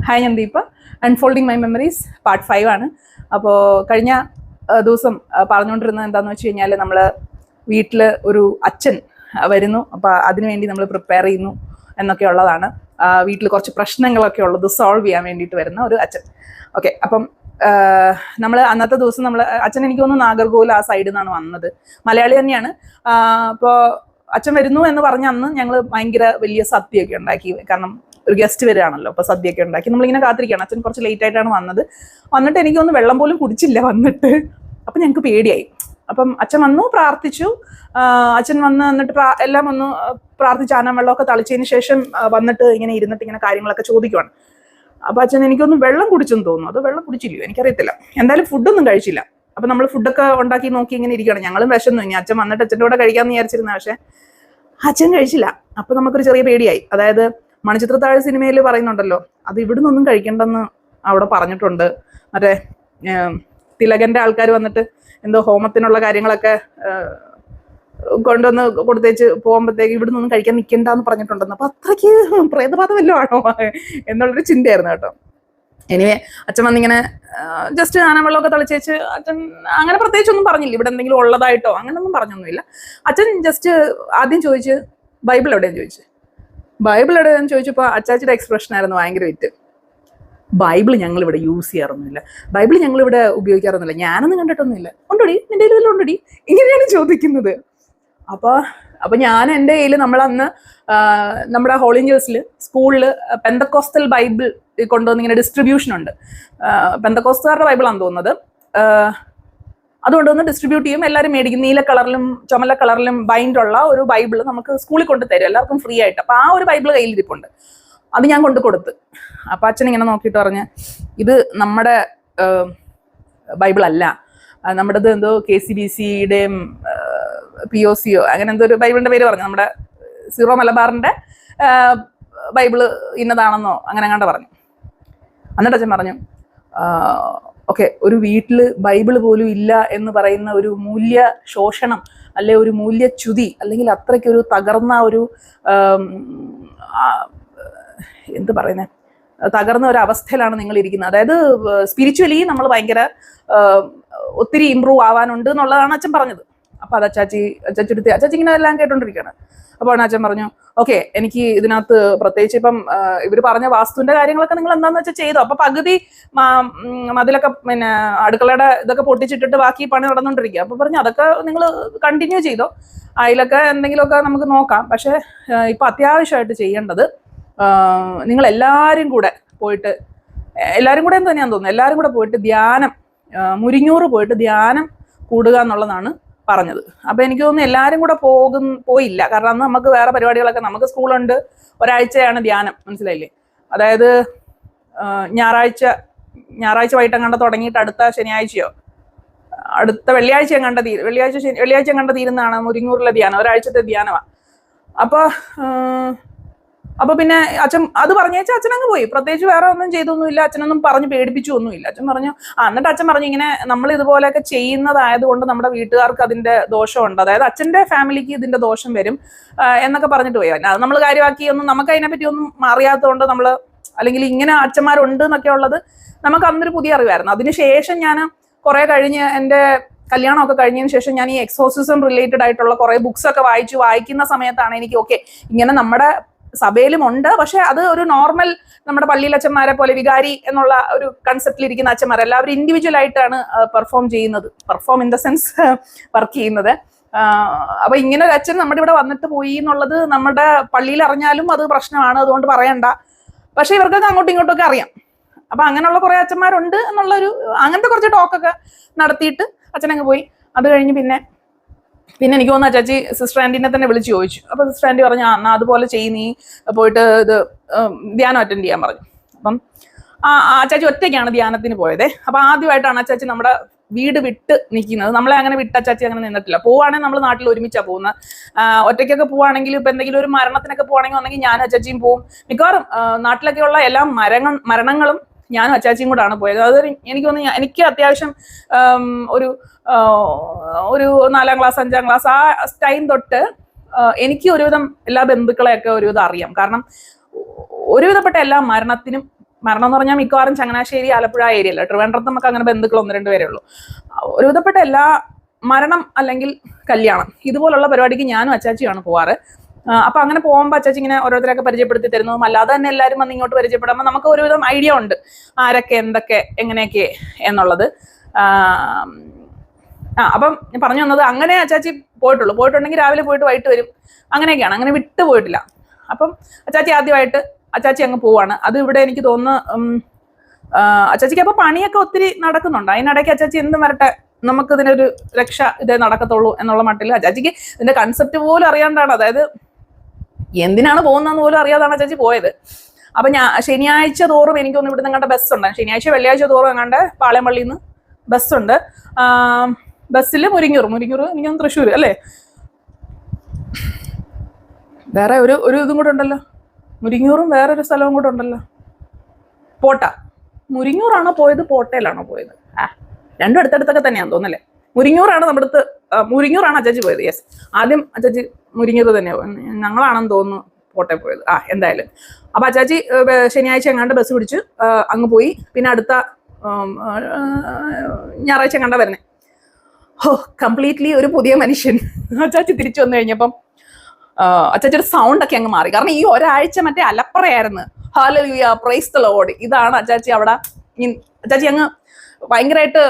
Hi, ഞാൻ Deepa. Unfolding my memories part 5 ആണ്. അപ്പോൾ കഴിഞ്ഞ ദിവസം പറഞ്ഞുകൊണ്ടിരുന്നത് എന്താണെന്ന് വെച്ച് കഴിഞ്ഞാൽ, നമ്മൾ വീട്ടിൽ ഒരു അച്ഛൻ വരുന്നു. അപ്പോൾ അതിനുവേണ്ടി നമ്മൾ പ്രിപ്പയർ ചെയ്യുന്നു എന്നൊക്കെ ഉള്ളതാണ്. വീട്ടിൽ കുറച്ച് പ്രശ്നങ്ങളൊക്കെ ഉള്ളത് സോൾവ് ചെയ്യാൻ വേണ്ടിയിട്ട് വരുന്ന ഒരു അച്ഛൻ. ഓക്കെ, അപ്പം നമ്മൾ അന്നത്തെ ദിവസം അച്ഛൻ എനിക്ക് തോന്നുന്നു നാഗർകോവിൽ ആ സൈഡിൽ നിന്നാണ് വന്നത്. മലയാളി തന്നെയാണ്. അപ്പോൾ അച്ഛൻ വരുന്നു എന്ന് പറഞ്ഞ അന്ന് ഞങ്ങൾ ഭയങ്കര വലിയ സദ്യയൊക്കെ ഉണ്ടാക്കി. കാരണം ഒരു ഗസ്റ്റ് വരികയാണല്ലോ, അപ്പോൾ സദ്യയൊക്കെ ഉണ്ടാക്കി നമ്മളിങ്ങനെ കാത്തിരിക്കുകയാണ്. അച്ഛൻ കുറച്ച് ലേറ്റ് ആയിട്ടാണ് വന്നിട്ട് എനിക്കൊന്ന് വെള്ളം പോലും കുടിച്ചില്ല വന്നിട്ട്. അപ്പം ഞങ്ങൾക്ക് പേടിയായി. അപ്പം അച്ഛൻ വന്നു, പ്രാർത്ഥിച്ചു. അച്ഛൻ എന്നിട്ട് എല്ലാം ഒന്ന് പ്രാർത്ഥിച്ച് ആന വെള്ളമൊക്കെ തളിച്ചതിന് ശേഷം വന്നിട്ട് ഇങ്ങനെ ഇരുന്നിട്ട് ഇങ്ങനെ കാര്യങ്ങളൊക്കെ ചോദിക്കുവാണ്. അപ്പോൾ അച്ഛൻ എനിക്കൊന്ന് വെള്ളം കുടിച്ചെന്ന് തോന്നുന്നു. അത് വെള്ളം കുടിച്ചില്ലയോ എനിക്കറിയത്തില്ല. എന്തായാലും ഫുഡൊന്നും കഴിച്ചില്ല. അപ്പം നമ്മൾ ഫുഡൊക്കെ ഉണ്ടാക്കി നോക്കി ഇങ്ങനെ ഇരിക്കുകയാണ്. ഞങ്ങളും വിശന്നു. ഇനി അച്ഛൻ വന്നിട്ട് അച്ഛൻ്റെ കൂടെ കഴിക്കാമെന്ന് വിചാരിച്ചിരുന്ന, പക്ഷേ അച്ഛൻ കഴിച്ചില്ല. അപ്പം നമുക്കൊരു ചെറിയ പേടിയായി. അതായത് മണിച്ചിത്രത്താഴ് സിനിമയിൽ പറയുന്നുണ്ടല്ലോ, അത് ഇവിടുന്ന് ഒന്നും കഴിക്കണ്ടെന്ന് അവിടെ പറഞ്ഞിട്ടുണ്ട്. മറ്റേ തിലകന്റെ ആൾക്കാർ വന്നിട്ട് എന്തോ ഹോമത്തിനുള്ള കാര്യങ്ങളൊക്കെ കൊണ്ടുവന്ന് കൊടുത്തേച്ച് പോകുമ്പോഴത്തേക്ക് ഇവിടുന്ന് ഒന്നും കഴിക്കാൻ നിൽക്കണ്ടെന്ന് പറഞ്ഞിട്ടുണ്ടെന്ന്. അപ്പൊ അത്രയ്ക്ക് പ്രേതബാധ വല്ലതും ആണോ എന്നുള്ളൊരു ചിന്തയായിരുന്നു കേട്ടോ. എനിവേ അച്ഛൻ വന്നിങ്ങനെ ജസ്റ്റ് ആനവെള്ളമൊക്കെ തളിച്ചേച്ച് അച്ഛൻ അങ്ങനെ പ്രത്യേകിച്ചൊന്നും പറഞ്ഞില്ല. ഇവിടെ എന്തെങ്കിലും ഉള്ളതായിട്ടോ അങ്ങനെയൊന്നും പറഞ്ഞൊന്നുമില്ല. അച്ഛൻ ജസ്റ്റ് ആദ്യം ചോദിച്ച് ബൈബിൾ എവിടെയെന്ന് ചോദിച്ചു. ബൈബിൾ എവിടെയെന്ന് ചോദിച്ചപ്പോൾ അച്ചാച്ചിയുടെ എക്സ്പ്രഷൻ ആയിരുന്നു ഭയങ്കര വിറ്റ്. ബൈബിൾ ഞങ്ങളിവിടെ യൂസ് ചെയ്യാറൊന്നുമില്ല, ബൈബിൾ ഞങ്ങളിവിടെ ഉപയോഗിക്കാറൊന്നുമില്ല, ഞാനൊന്നും കണ്ടിട്ടൊന്നുമില്ല. ഉണ്ടോടി, നിന്റെ കയ്യിൽ വല്ലതും ഉണ്ടോടി, ഇങ്ങനെയാണ് ചോദിക്കുന്നത്. അപ്പൊ ഞാൻ എൻ്റെ കയ്യിൽ നമ്മളന്ന് നമ്മുടെ ഹോളിഞ്ചേഴ്സിൽ സ്കൂളിൽ പെന്തക്കോസ്റ്റൽ ബൈബിൾ കൊണ്ടുവന്ന് ഇങ്ങനെ ഡിസ്ട്രിബ്യൂഷൻ ഉണ്ട്. പെന്തക്കോസ്തുകാരുടെ ബൈബിളാണെന്ന് തോന്നുന്നത്. അതുകൊണ്ടൊന്ന് ഡിസ്ട്രിബ്യൂട്ട് ചെയ്യും, എല്ലാവരും മേടിക്കും. നീല കളറിലും ചുമല കളറിലും ബൈൻഡുള്ള ഒരു ബൈബിൾ നമുക്ക് സ്കൂളിൽ കൊണ്ട് തരും, എല്ലാവർക്കും ഫ്രീ ആയിട്ട്. അപ്പോൾ ആ ഒരു ബൈബിൾ കയ്യിലിരിപ്പുണ്ട്. അത് ഞാൻ കൊണ്ട് കൊടുത്ത്. അപ്പം അച്ഛൻ ഇങ്ങനെ നോക്കിയിട്ട് പറഞ്ഞ്, ഇത് നമ്മുടെ ബൈബിൾ അല്ല, നമ്മുടേത് എന്തോ KCBCയുടെയും POCയോ അങ്ങനെ എന്തോ ഒരു ബൈബിളിൻ്റെ പേര് പറഞ്ഞു. നമ്മുടെ സീറോ മലബാറിൻ്റെ ബൈബിള് ഇന്നതാണെന്നോ അങ്ങനെ അങ്ങാണ്ട് പറഞ്ഞു. എന്നിട്ട് അച്ഛൻ പറഞ്ഞു, ഓക്കെ, ഒരു വീട്ടിൽ ബൈബിൾ പോലും ഇല്ല എന്ന് പറയുന്ന ഒരു മൂല്യ ശോഷണം, അല്ലെ ഒരു മൂല്യച്യുതി, അല്ലെങ്കിൽ അത്രയ്ക്കൊരു തകർന്ന ഒരു എന്ത് പറയുന്നത്, തകർന്ന ഒരു അവസ്ഥയിലാണ് നിങ്ങൾ ഇരിക്കുന്നത്. അതായത് സ്പിരിച്വലി നമ്മൾ ഭയങ്കര ഒത്തിരി ഇമ്പ്രൂവ് ആവാനുണ്ട് എന്നുള്ളതാണ് അച്ഛൻ പറഞ്ഞത്. അപ്പോൾ അത് അച്ചാച്ചി ഇങ്ങനെ എല്ലാം കേട്ടോണ്ടിരിക്കുകയാണ്. അപ്പോൾ അച്ഛൻ പറഞ്ഞു, ഓക്കെ, എനിക്ക് ഇതിനകത്ത് പ്രത്യേകിച്ച് ഇപ്പം ഇവർ പറഞ്ഞ വാസ്തുവിന്റെ കാര്യങ്ങളൊക്കെ നിങ്ങൾ എന്താന്ന് വെച്ചാൽ ചെയ്തോ. അപ്പൊ പകുതി മതിലൊക്കെ പിന്നെ അടുക്കളയുടെ ഇതൊക്കെ പൊട്ടിച്ചിട്ടിട്ട് ബാക്കി പണി നടന്നുകൊണ്ടിരിക്കുക. അപ്പൊ പറഞ്ഞു, അതൊക്കെ നിങ്ങൾ കണ്ടിന്യൂ ചെയ്തോ, അതിലൊക്കെ എന്തെങ്കിലുമൊക്കെ നമുക്ക് നോക്കാം. പക്ഷെ ഇപ്പൊ അത്യാവശ്യമായിട്ട് ചെയ്യേണ്ടത് നിങ്ങൾ എല്ലാവരും കൂടെ പോയിട്ട്, എല്ലാവരും കൂടെ എന്ന് തന്നെയാന്ന് തോന്നുന്നു, എല്ലാവരും കൂടെ പോയിട്ട് ധ്യാനം, മുരിങ്ങൂറ് പോയിട്ട് ധ്യാനം കൂടുക എന്നുള്ളതാണ് പറഞ്ഞത്. അപ്പൊ എനിക്ക് തോന്നുന്നു എല്ലാവരും കൂടെ പോയില്ല. കാരണം അന്ന് നമുക്ക് വേറെ പരിപാടികളൊക്കെ, നമുക്ക് സ്കൂളുണ്ട്, ഒരാഴ്ചയാണ് ധ്യാനം, മനസ്സിലായില്ലേ? അതായത് ഞായറാഴ്ച വൈകിട്ടങ്ങാണ്ട് തുടങ്ങിയിട്ട് അടുത്ത ശനിയാഴ്ചയോ അടുത്ത വെള്ളിയാഴ്ച കണ്ട തീരുന്നതാണ് മുരിങ്ങൂറിലെ ധ്യാനം. ഒരാഴ്ചത്തെ ധ്യാനമാണ്. അപ്പൊ പിന്നെ അച്ഛൻ അത് പറഞ്ഞേച്ചാൽ അച്ഛൻ അങ്ങ് പോയി. പ്രത്യേകിച്ച് വേറെ ഒന്നും ചെയ്തൊന്നുമില്ല, അച്ഛനൊന്നും പറഞ്ഞ് പേടിപ്പിച്ചു ഒന്നുമില്ല. അച്ഛൻ പറഞ്ഞു, എന്നിട്ട് അച്ഛൻ പറഞ്ഞു, ഇങ്ങനെ നമ്മൾ ഇതുപോലെയൊക്കെ ചെയ്യുന്നതായതുകൊണ്ട് നമ്മുടെ വീട്ടുകാർക്ക് അതിന്റെ ദോഷമുണ്ട്, അതായത് അച്ഛന്റെ ഫാമിലിക്ക് ഇതിന്റെ ദോഷം വരും എന്നൊക്കെ പറഞ്ഞിട്ട് പോയി. അത് നമ്മൾ കാര്യമാക്കി ഒന്നും നമുക്ക് അതിനെപ്പറ്റി ഒന്നും അറിയാത്തതുകൊണ്ട് നമ്മൾ, അല്ലെങ്കിൽ ഇങ്ങനെ അച്ഛന്മാരുണ്ട് എന്നൊക്കെ ഉള്ളത് നമുക്ക് അന്നൊരു പുതിയ അറിവായിരുന്നു. അതിനുശേഷം ഞാൻ കുറെ കഴിഞ്ഞ് എൻ്റെ കല്യാണമൊക്കെ കഴിഞ്ഞതിന് ശേഷം ഞാൻ ഈ എക്സോസിസം റിലേറ്റഡ് ആയിട്ടുള്ള കുറെ ബുക്സ് ഒക്കെ വായിക്കുന്ന സമയത്താണ് എനിക്ക് ഓക്കെ, ഇങ്ങനെ നമ്മുടെ സഭയിലും ഉണ്ട്, പക്ഷെ അത് ഒരു നോർമൽ നമ്മുടെ പള്ളിയിൽ അച്ഛന്മാരെ പോലെ വികാരി എന്നുള്ള ഒരു കൺസെപ്റ്റിൽ ഇരിക്കുന്ന അച്ഛന്മാർ എല്ലാവരും ഇൻഡിവിജ്വൽ ആയിട്ടാണ് perform in the sense work ചെയ്യുന്നത്. അപ്പൊ ഇങ്ങനെ ഒരു അച്ഛൻ നമ്മുടെ ഇവിടെ വന്നിട്ട് പോയി എന്നുള്ളത് നമ്മുടെ പള്ളിയിൽ അറിഞ്ഞാലും അത് പ്രശ്നമാണ്, അതുകൊണ്ട് പറയണ്ട. പക്ഷെ ഇവർക്കൊക്കെ അങ്ങോട്ടും ഇങ്ങോട്ടും ഒക്കെ അറിയാം. അപ്പൊ അങ്ങനെയുള്ള കുറെ അച്ഛന്മാരുണ്ട് എന്നുള്ളൊരു അങ്ങനത്തെ കുറച്ച് ടോക്കൊക്കെ നടത്തിയിട്ട് അച്ഛനങ്ങ് പോയി. അത് കഴിഞ്ഞ് പിന്നെ എനിക്ക് തോന്നുന്നു അച്ചാച്ചി സിസ്റ്റർ ആൻറ്റീനെ തന്നെ വിളിച്ച് ചോദിച്ചു. അപ്പൊ സിസ്റ്റർ ആൻറ്റി പറഞ്ഞു, എന്നാ അതുപോലെ നീ പോയിട്ട് ഇത് ധ്യാനം അറ്റൻഡ് ചെയ്യാൻ പറഞ്ഞു. അപ്പം അച്ചാച്ചി ഒറ്റയ്ക്കാണ് ധ്യാനത്തിന് പോയത്. അപ്പൊ ആദ്യമായിട്ടാണ് അച്ചാച്ചി നമ്മുടെ വീട് വിട്ട് നിൽക്കുന്നത്. നമ്മളെ അങ്ങനെ വിട്ട് അച്ചാച്ചി അങ്ങനെ നിന്നിട്ടില്ല. പോവുകയാണെങ്കിൽ നമ്മൾ നാട്ടിൽ ഒരുമിച്ചാണ് പോകുന്നത്. ഒറ്റയ്ക്കൊക്കെ പോവുകയാണെങ്കിൽ ഇപ്പൊ എന്തെങ്കിലും ഒരു മരണത്തിനൊക്കെ പോകണമെങ്കിൽ ഞാനും അച്ചാച്ചിയും പോവും. മിക്കവാറും നാട്ടിലൊക്കെയുള്ള എല്ലാ മരണങ്ങളും ഞാനും അച്ചാച്ചിയും കൂടാണ് പോയത്. അത് എനിക്ക് തോന്നുന്നു എനിക്ക് അത്യാവശ്യം ഒരു 4ാം ക്ലാസ് 5ാം ക്ലാസ് ആ ടൈം തൊട്ട് എനിക്ക് ഒരുവിധം എല്ലാ ബന്ധുക്കളെയൊക്കെ ഒരുവിധം അറിയാം. കാരണം ഒരുവിധപ്പെട്ട എല്ലാ മരണത്തിനും മരണം എന്ന് പറഞ്ഞാൽ മിക്കവാറും ചങ്ങനാശ്ശേരി ആലപ്പുഴ ഏരിയല്ല. ട്രിവാൻഡ്രത്ത് നമുക്ക് അങ്ങനെ ബന്ധുക്കൾ 1-2 പേരേ ഉള്ളൂ. ഒരുവിധപ്പെട്ട എല്ലാ മരണം അല്ലെങ്കിൽ കല്യാണം ഇതുപോലുള്ള പരിപാടിക്ക് ഞാനും അച്ചാച്ചിയാണ് പോവാറ്. അപ്പൊ അങ്ങനെ പോകുമ്പോൾ അച്ചാച്ചി ഇങ്ങനെ ഓരോരുത്തരൊക്കെ പരിചയപ്പെടുത്തി തരുന്നതും അല്ലാതെ തന്നെ എല്ലാവരും വന്ന് ഇങ്ങോട്ട് പരിചയപ്പെടുമ്പോൾ നമുക്ക് ഒരുവിധം ഐഡിയ ഉണ്ട് ആരൊക്കെ എന്തൊക്കെ എങ്ങനെയൊക്കെ എന്നുള്ളത്. അപ്പം പറഞ്ഞു വന്നത് അങ്ങനെ അച്ചാച്ചി പോയിട്ടുണ്ടെങ്കിൽ രാവിലെ പോയിട്ട് വൈകിട്ട് വരും, അങ്ങനെയൊക്കെയാണ്, അങ്ങനെ വിട്ടു പോയിട്ടില്ല. അപ്പം അച്ചാച്ചി ആദ്യമായിട്ട് അച്ചാച്ചി അങ്ങ് പോവാണ്. അത് ഇവിടെ എനിക്ക് തോന്നുന്നു അച്ചാച്ചിക്ക് അപ്പൊ പണിയൊക്കെ ഒത്തിരി നടക്കുന്നുണ്ട്. അതിനിടയ്ക്ക് അച്ചാച്ചി എന്തും വരട്ടെ, നമുക്ക് ഇതിനൊരു രക്ഷ ഇതേ നടക്കത്തുള്ളൂ എന്നുള്ള മട്ടിൽ അച്ചാച്ചിക്ക് ഇതിന്റെ കൺസെപ്റ്റ് പോലും അറിയാണ്ടാണ്, അതായത് എന്തിനാണ് പോകുന്നതെന്ന് പോലും അറിയാതാണ് അച്ചാച്ചി പോയത്. അപ്പൊ ശനിയാഴ്ച തോറും എനിക്കൊന്ന് ഇവിടെ നിങ്ങളുടെ ബസ്സുണ്ട്, ശനിയാഴ്ച വെള്ളിയാഴ്ച തോറും എങ്ങാണ്ട് പാളയംപള്ളിയിൽ നിന്ന് ബസ്സുണ്ട്. ബസ്സിൽ മുരിങ്ങൂർ എനിക്കൊന്ന് തൃശ്ശൂർ അല്ലേ, വേറെ ഒരു ഇതും കൂടെ ഉണ്ടല്ലോ, മുരിങ്ങൂറും വേറൊരു സ്ഥലവും കൂടെ ഉണ്ടല്ലോ, പോട്ട. മുരിങ്ങൂറാണോ പോയത് പോട്ടയിലാണോ പോയത്? രണ്ടും അടുത്തടുത്തൊക്കെ തന്നെയാണെന്ന് തോന്നല്ലേ. മുരിങ്ങൂറാണ് നമ്മുടെ അടുത്ത്, മുരിങ്ങൂറാണ് അച്ചാച്ചി പോയത്. യെസ്, ആദ്യം അച്ചാച്ചി മുരിങ്ങൂർ തന്നെയാണ്, ഞങ്ങളാണെന്ന് തോന്നുന്നു പോട്ടെ പോയത്. എന്തായാലും അപ്പൊ അച്ചാച്ചി ശനിയാഴ്ച എങ്ങാണ്ട് ബസ് പിടിച്ച് അങ്ങ് പോയി. പിന്നെ അടുത്ത ഞായറാഴ്ച എങ്ങാണ്ടാ വരുന്നേ. കംപ്ലീറ്റ്ലി ഒരു പുതിയ മനുഷ്യൻ. അച്ചാച്ചി തിരിച്ചു വന്നു കഴിഞ്ഞപ്പം അച്ചാച്ചിയുടെ സൗണ്ട് ഒക്കെ അങ്ങ് മാറി. കാരണം ഈ ഒരാഴ്ച മറ്റേ അലപ്പറയായിരുന്നു. ഹല്ലേലൂയ, പ്രൈസ് ദി ലോർഡ്, ഇതാണ് അച്ചാച്ചി അവിടെ. അച്ചാച്ചി അങ്ങ് ഭയങ്കരമായിട്ട്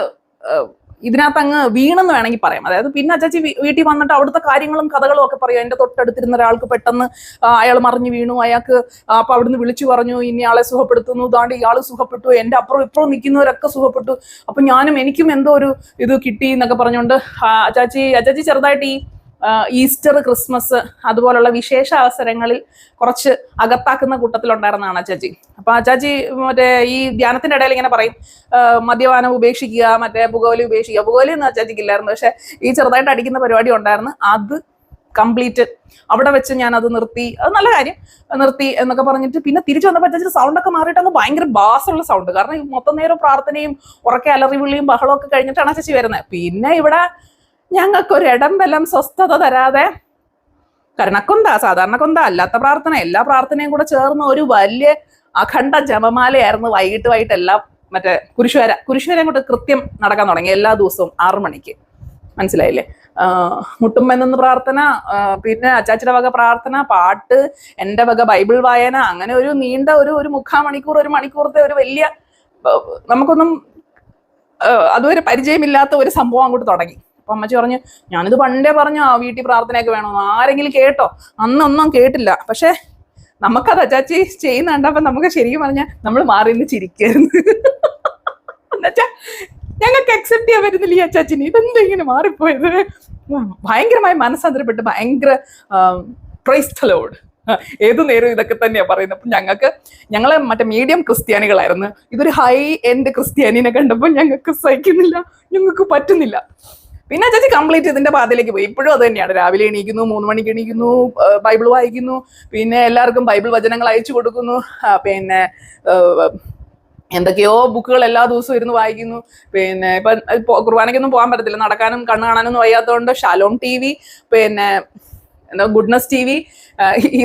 ഇതിനകത്ത് അങ്ങ് വീണെന്ന് വേണമെങ്കിൽ പറയാം. അതായത് പിന്നെ അച്ചാച്ചി വീട്ടിൽ വന്നിട്ട് അവിടുത്തെ കാര്യങ്ങളും കഥകളും ഒക്കെ പറയും. എൻ്റെ തൊട്ടടുത്തിരുന്ന ഒരാൾക്ക് പെട്ടെന്ന് അയാൾ മറിഞ്ഞു വീണു, അയാൾക്ക് അപ്പൊ അവിടുന്ന് വിളിച്ചു പറഞ്ഞു ഇനി ആളെ സുഖപ്പെടുത്തുന്നു, ദാണ്ട് ഇയാൾ സുഖപ്പെട്ടു, എൻ്റെ അപ്പുറം ഇപ്പുറം നിൽക്കുന്നവരൊക്കെ സുഖപ്പെട്ടു, അപ്പൊ എനിക്കും എന്തോ ഒരു ഇത് കിട്ടി എന്നൊക്കെ പറഞ്ഞുകൊണ്ട് അച്ചാച്ചി ചെറുതായിട്ട് ഈ ഈസ്റ്റർ, ക്രിസ്മസ് അതുപോലുള്ള വിശേഷ അവസരങ്ങളിൽ കുറച്ച് അകത്താക്കുന്ന കൂട്ടത്തിലുണ്ടായിരുന്നതാണ് അച്ചാച്ചി. അപ്പൊ അച്ചാച്ചി മറ്റേ ഈ ധ്യാനത്തിന്റെ ഇടയിൽ ഇങ്ങനെ പറയും മദ്യപാനം ഉപേക്ഷിക്കുക, മറ്റേ പുകവലി ഉപേക്ഷിക്കുക. പുകവലി ഒന്നും അച്ചാച്ചിക്ക് ഇല്ലായിരുന്നു, പക്ഷെ ഈ ചെറുതായിട്ട് അടിക്കുന്ന പരിപാടി ഉണ്ടായിരുന്നു. അത് കംപ്ലീറ്റ് അവിടെ വെച്ച് ഞാൻ അത് നിർത്തി. അത് നല്ല കാര്യം, നിർത്തി എന്നൊക്കെ പറഞ്ഞിട്ട് പിന്നെ തിരിച്ചു വന്നപ്പോൾ അച്ചാച്ചിയുടെ സൗണ്ടൊക്കെ മാറിയിട്ട് അങ്ങ് ഭയങ്കര ബാസുള്ള സൗണ്ട്. കാരണം ഈ മൊത്തം നേരം പ്രാർത്ഥനയും ഉറക്കെ അലറിവിളിയും ബഹളവും ഒക്കെ കഴിഞ്ഞിട്ടാണ് അച്ചാച്ചി വരുന്നത്. പിന്നെ ഇവിടെ ഞങ്ങൾക്കൊരു ഇടം ബലം സ്വസ്ഥത തരാതെ സാധാരണ കൊന്ത അല്ലാത്ത പ്രാർത്ഥന, എല്ലാ പ്രാർത്ഥനയും കൂടെ ചേർന്ന് ഒരു വലിയ അഖണ്ഡ ജപമാലയായിരുന്നു. വൈകിട്ട് എല്ലാം മറ്റേ കുരിശുവര കൊണ്ട് കൃത്യം നടക്കാൻ തുടങ്ങി. എല്ലാ ദിവസവും 6 മണിക്ക്, മനസ്സിലായില്ലേ? മുട്ടുമെന്ന് പ്രാർത്ഥന, പിന്നെ അച്ചാച്ചിയുടെ വക പ്രാർത്ഥന, പാട്ട്, എൻ്റെ വക ബൈബിൾ വായന, അങ്ങനെ ഒരു നീണ്ട ഒരു 1/4 മണിക്കൂർ 1 മണിക്കൂറത്തെ ഒരു വലിയ, നമുക്കൊന്നും അതുവരെ പരിചയമില്ലാത്ത ഒരു സംഭവം അങ്ങോട്ട് തുടങ്ങി. അപ്പൊ അമ്മച്ചി പറഞ്ഞു ഞാനിത് പണ്ടേ പറഞ്ഞു വീട്ടിൽ പ്രാർത്ഥനയൊക്കെ വേണമെന്ന്. ആരെങ്കിലും കേട്ടോ? അന്നൊന്നും കേട്ടില്ല. പക്ഷെ നമുക്കത് അച്ചാച്ചി ചെയ്യുന്ന കണ്ടപ്പോ നമുക്ക് ശരിക്കും പറഞ്ഞാൽ നമ്മൾ മാറി നിന്ന് ചിരിക്കായിരുന്നു. എന്നുവെച്ചാ ഞങ്ങൾക്ക് അക്സെപ്റ്റ് ചെയ്യാൻ പറ്റുന്നില്ല ഈ അച്ചാച്ചിന്, ഇതെന്താ ഇങ്ങനെ മാറിപ്പോയത്. ഭയങ്കരമായി മനസ്സന്തരപ്പെട്ട് ഭയങ്കര പ്രൈസ് ദി ലോർഡ് ഏതു നേരം ഇതൊക്കെ തന്നെയാ പറയുന്നത്. അപ്പൊ ഞങ്ങളെ മറ്റേ മീഡിയം ക്രിസ്ത്യാനികളായിരുന്നു. ഇതൊരു ഹൈ എൻഡ് ക്രിസ്ത്യാനിനെ കണ്ടപ്പോൾ ഞങ്ങൾക്ക് സഹിക്കുന്നില്ല, ഞങ്ങൾക്ക് പറ്റുന്നില്ല. പിന്നെ അച്ചാച്ചി കംപ്ലീറ്റ് ഇതിന്റെ പാതയിലേക്ക് പോയി. ഇപ്പോഴും അത് തന്നെയാണ്. രാവിലെ എണീക്കുന്നു, 3 മണിക്ക് എണീക്കുന്നു, ബൈബിൾ വായിക്കുന്നു, പിന്നെ എല്ലാവർക്കും ബൈബിൾ വചനങ്ങൾ അയച്ചു കൊടുക്കുന്നു, പിന്നെ എന്തൊക്കെയോ ബുക്കുകൾ എല്ലാ ദിവസവും ഇരുന്ന് വായിക്കുന്നു. പിന്നെ ഇപ്പൊ കുർബാനയ്ക്കൊന്നും പോകാൻ പറ്റത്തില്ല, നടക്കാനും കണ്ണ് കാണാനൊന്നും വയ്യാത്തതുകൊണ്ട് ഷാലോം TV, പിന്നെ ഗുഡ്നസ് TV,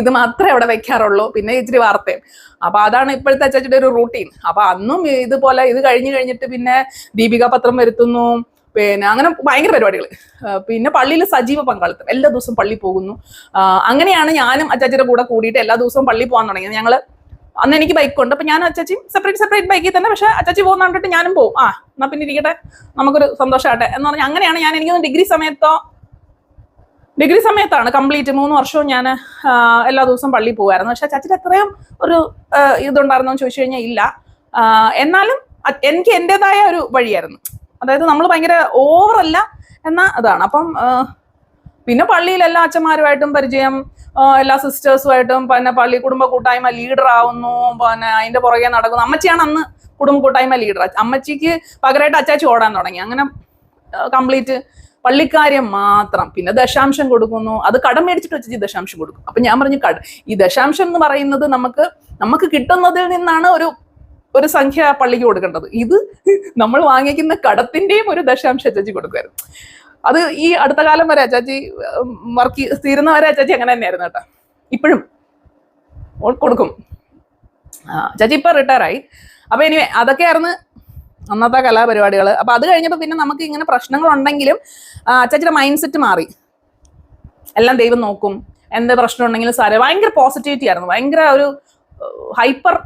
ഇത് മാത്രമേ അവിടെ വെക്കാറുള്ളൂ. പിന്നെ ഇച്ചിരി വാർത്തയും. അപ്പൊ അതാണ് ഇപ്പോഴത്തെ അച്ചാച്ചിയുടെ ഒരു റൂട്ടീൻ. അപ്പൊ അന്നും ഇതുപോലെ ഇത് കഴിഞ്ഞിട്ട് പിന്നെ ദീപിക പത്രം വരുത്തുന്നു, പിന്നെ അങ്ങനെ ഭയങ്കര പരിപാടികൾ. പിന്നെ പള്ളിയിൽ സജീവ പങ്കാളിത്തം, എല്ലാ ദിവസവും പള്ളി പോകുന്നു. അങ്ങനെയാണ് ഞാനും അച്ചാച്ചിയുടെ കൂടെ കൂടിയിട്ട് എല്ലാ ദിവസവും പള്ളി പോകാൻ തുടങ്ങിയത്. ഞങ്ങള് അന്ന് എനിക്ക് ബൈക്കുണ്ട്, അപ്പൊ ഞാൻ അച്ചാച്ചിയും സെപ്പറേറ്റ് ബൈക്കിൽ തന്നെ. പക്ഷെ അച്ചാച്ചി പോകുന്ന കണ്ടിട്ട് ഞാനും പോകും. എന്നാ പിന്നെ ഇരിക്കട്ടെ, നമുക്കൊരു സന്തോഷമാട്ടെ എന്ന് പറഞ്ഞാൽ അങ്ങനെയാണ് ഞാൻ, എനിക്കൊന്ന് ഡിഗ്രി സമയത്താണ് കംപ്ലീറ്റ് 3 വർഷവും ഞാൻ എല്ലാ ദിവസവും പള്ളി പോകുമായിരുന്നു. പക്ഷെ അച്ചാച്ചിയുടെ എത്രയും ഒരു ഇതുണ്ടായിരുന്നോ എന്ന് ചോദിച്ചു കഴിഞ്ഞാൽ ഇല്ല. എന്നാലും എനിക്ക് എൻ്റെതായ ഒരു വഴിയായിരുന്നു. അതായത് നമ്മൾ ഭയങ്കര ഓവറല്ല എന്ന അതാണ്. അപ്പം പിന്നെ പള്ളിയിൽ എല്ലാ അച്ഛന്മാരുമായിട്ടും പരിചയം, എല്ലാ സിസ്റ്റേഴ്സുമായിട്ടും, പിന്നെ പള്ളി കുടുംബ കൂട്ടായ്മ ലീഡർ ആവുന്നു, പിന്നെ അതിന്റെ പുറകെ നടക്കുന്നു. അമ്മച്ചിയാണ് അന്ന് കുടുംബ കൂട്ടായ്മ ലീഡർ. അമ്മച്ചിക്ക് പകരമായിട്ട് അച്ചാച്ചി ഓടാൻ തുടങ്ങി. അങ്ങനെ കംപ്ലീറ്റ് പള്ളിക്കാര്യം മാത്രം. പിന്നെ ദശാംശം കൊടുക്കുന്നു, അത് കടം മേടിച്ചിട്ട് വെച്ചിട്ട് ദശാംശം കൊടുക്കും. അപ്പൊ ഞാൻ പറഞ്ഞു ഈ ദശാംശം എന്ന് പറയുന്നത് നമുക്ക് കിട്ടുന്നതിൽ നിന്നാണ് ഒരു സംഖ്യ പള്ളിക്ക് കൊടുക്കേണ്ടത്. ഇത് നമ്മൾ വാങ്ങിക്കുന്ന കടത്തിന്റെയും ഒരു ദശാംശം അച്ചാച്ചി കൊടുക്കുമായിരുന്നു. അത് ഈ അടുത്ത കാലം വരെ അച്ചാച്ചി തീരുന്ന വരെ അച്ചാച്ചി അങ്ങനെ തന്നെയായിരുന്നു കേട്ടോ. ഇപ്പോഴും കൊടുക്കും. അച്ചാച്ചി ഇപ്പൊ റിട്ടയർ ആയി. അപ്പൊ ഇനി അതൊക്കെയായിരുന്നു അന്നത്തെ കലാപരിപാടികൾ. അപ്പൊ അത് കഴിഞ്ഞപ്പോ പിന്നെ നമുക്ക് ഇങ്ങനെ പ്രശ്നങ്ങൾ ഉണ്ടെങ്കിലും അച്ചാച്ചിയുടെ മൈൻഡ് സെറ്റ് മാറി. എല്ലാം ദൈവം നോക്കും, എന്ത് പ്രശ്നം ഉണ്ടെങ്കിലും സാരേ, ഭയങ്കര പോസിറ്റിവിറ്റി ആയിരുന്നു, ഭയങ്കര ഒരു ഹൈപ്പർ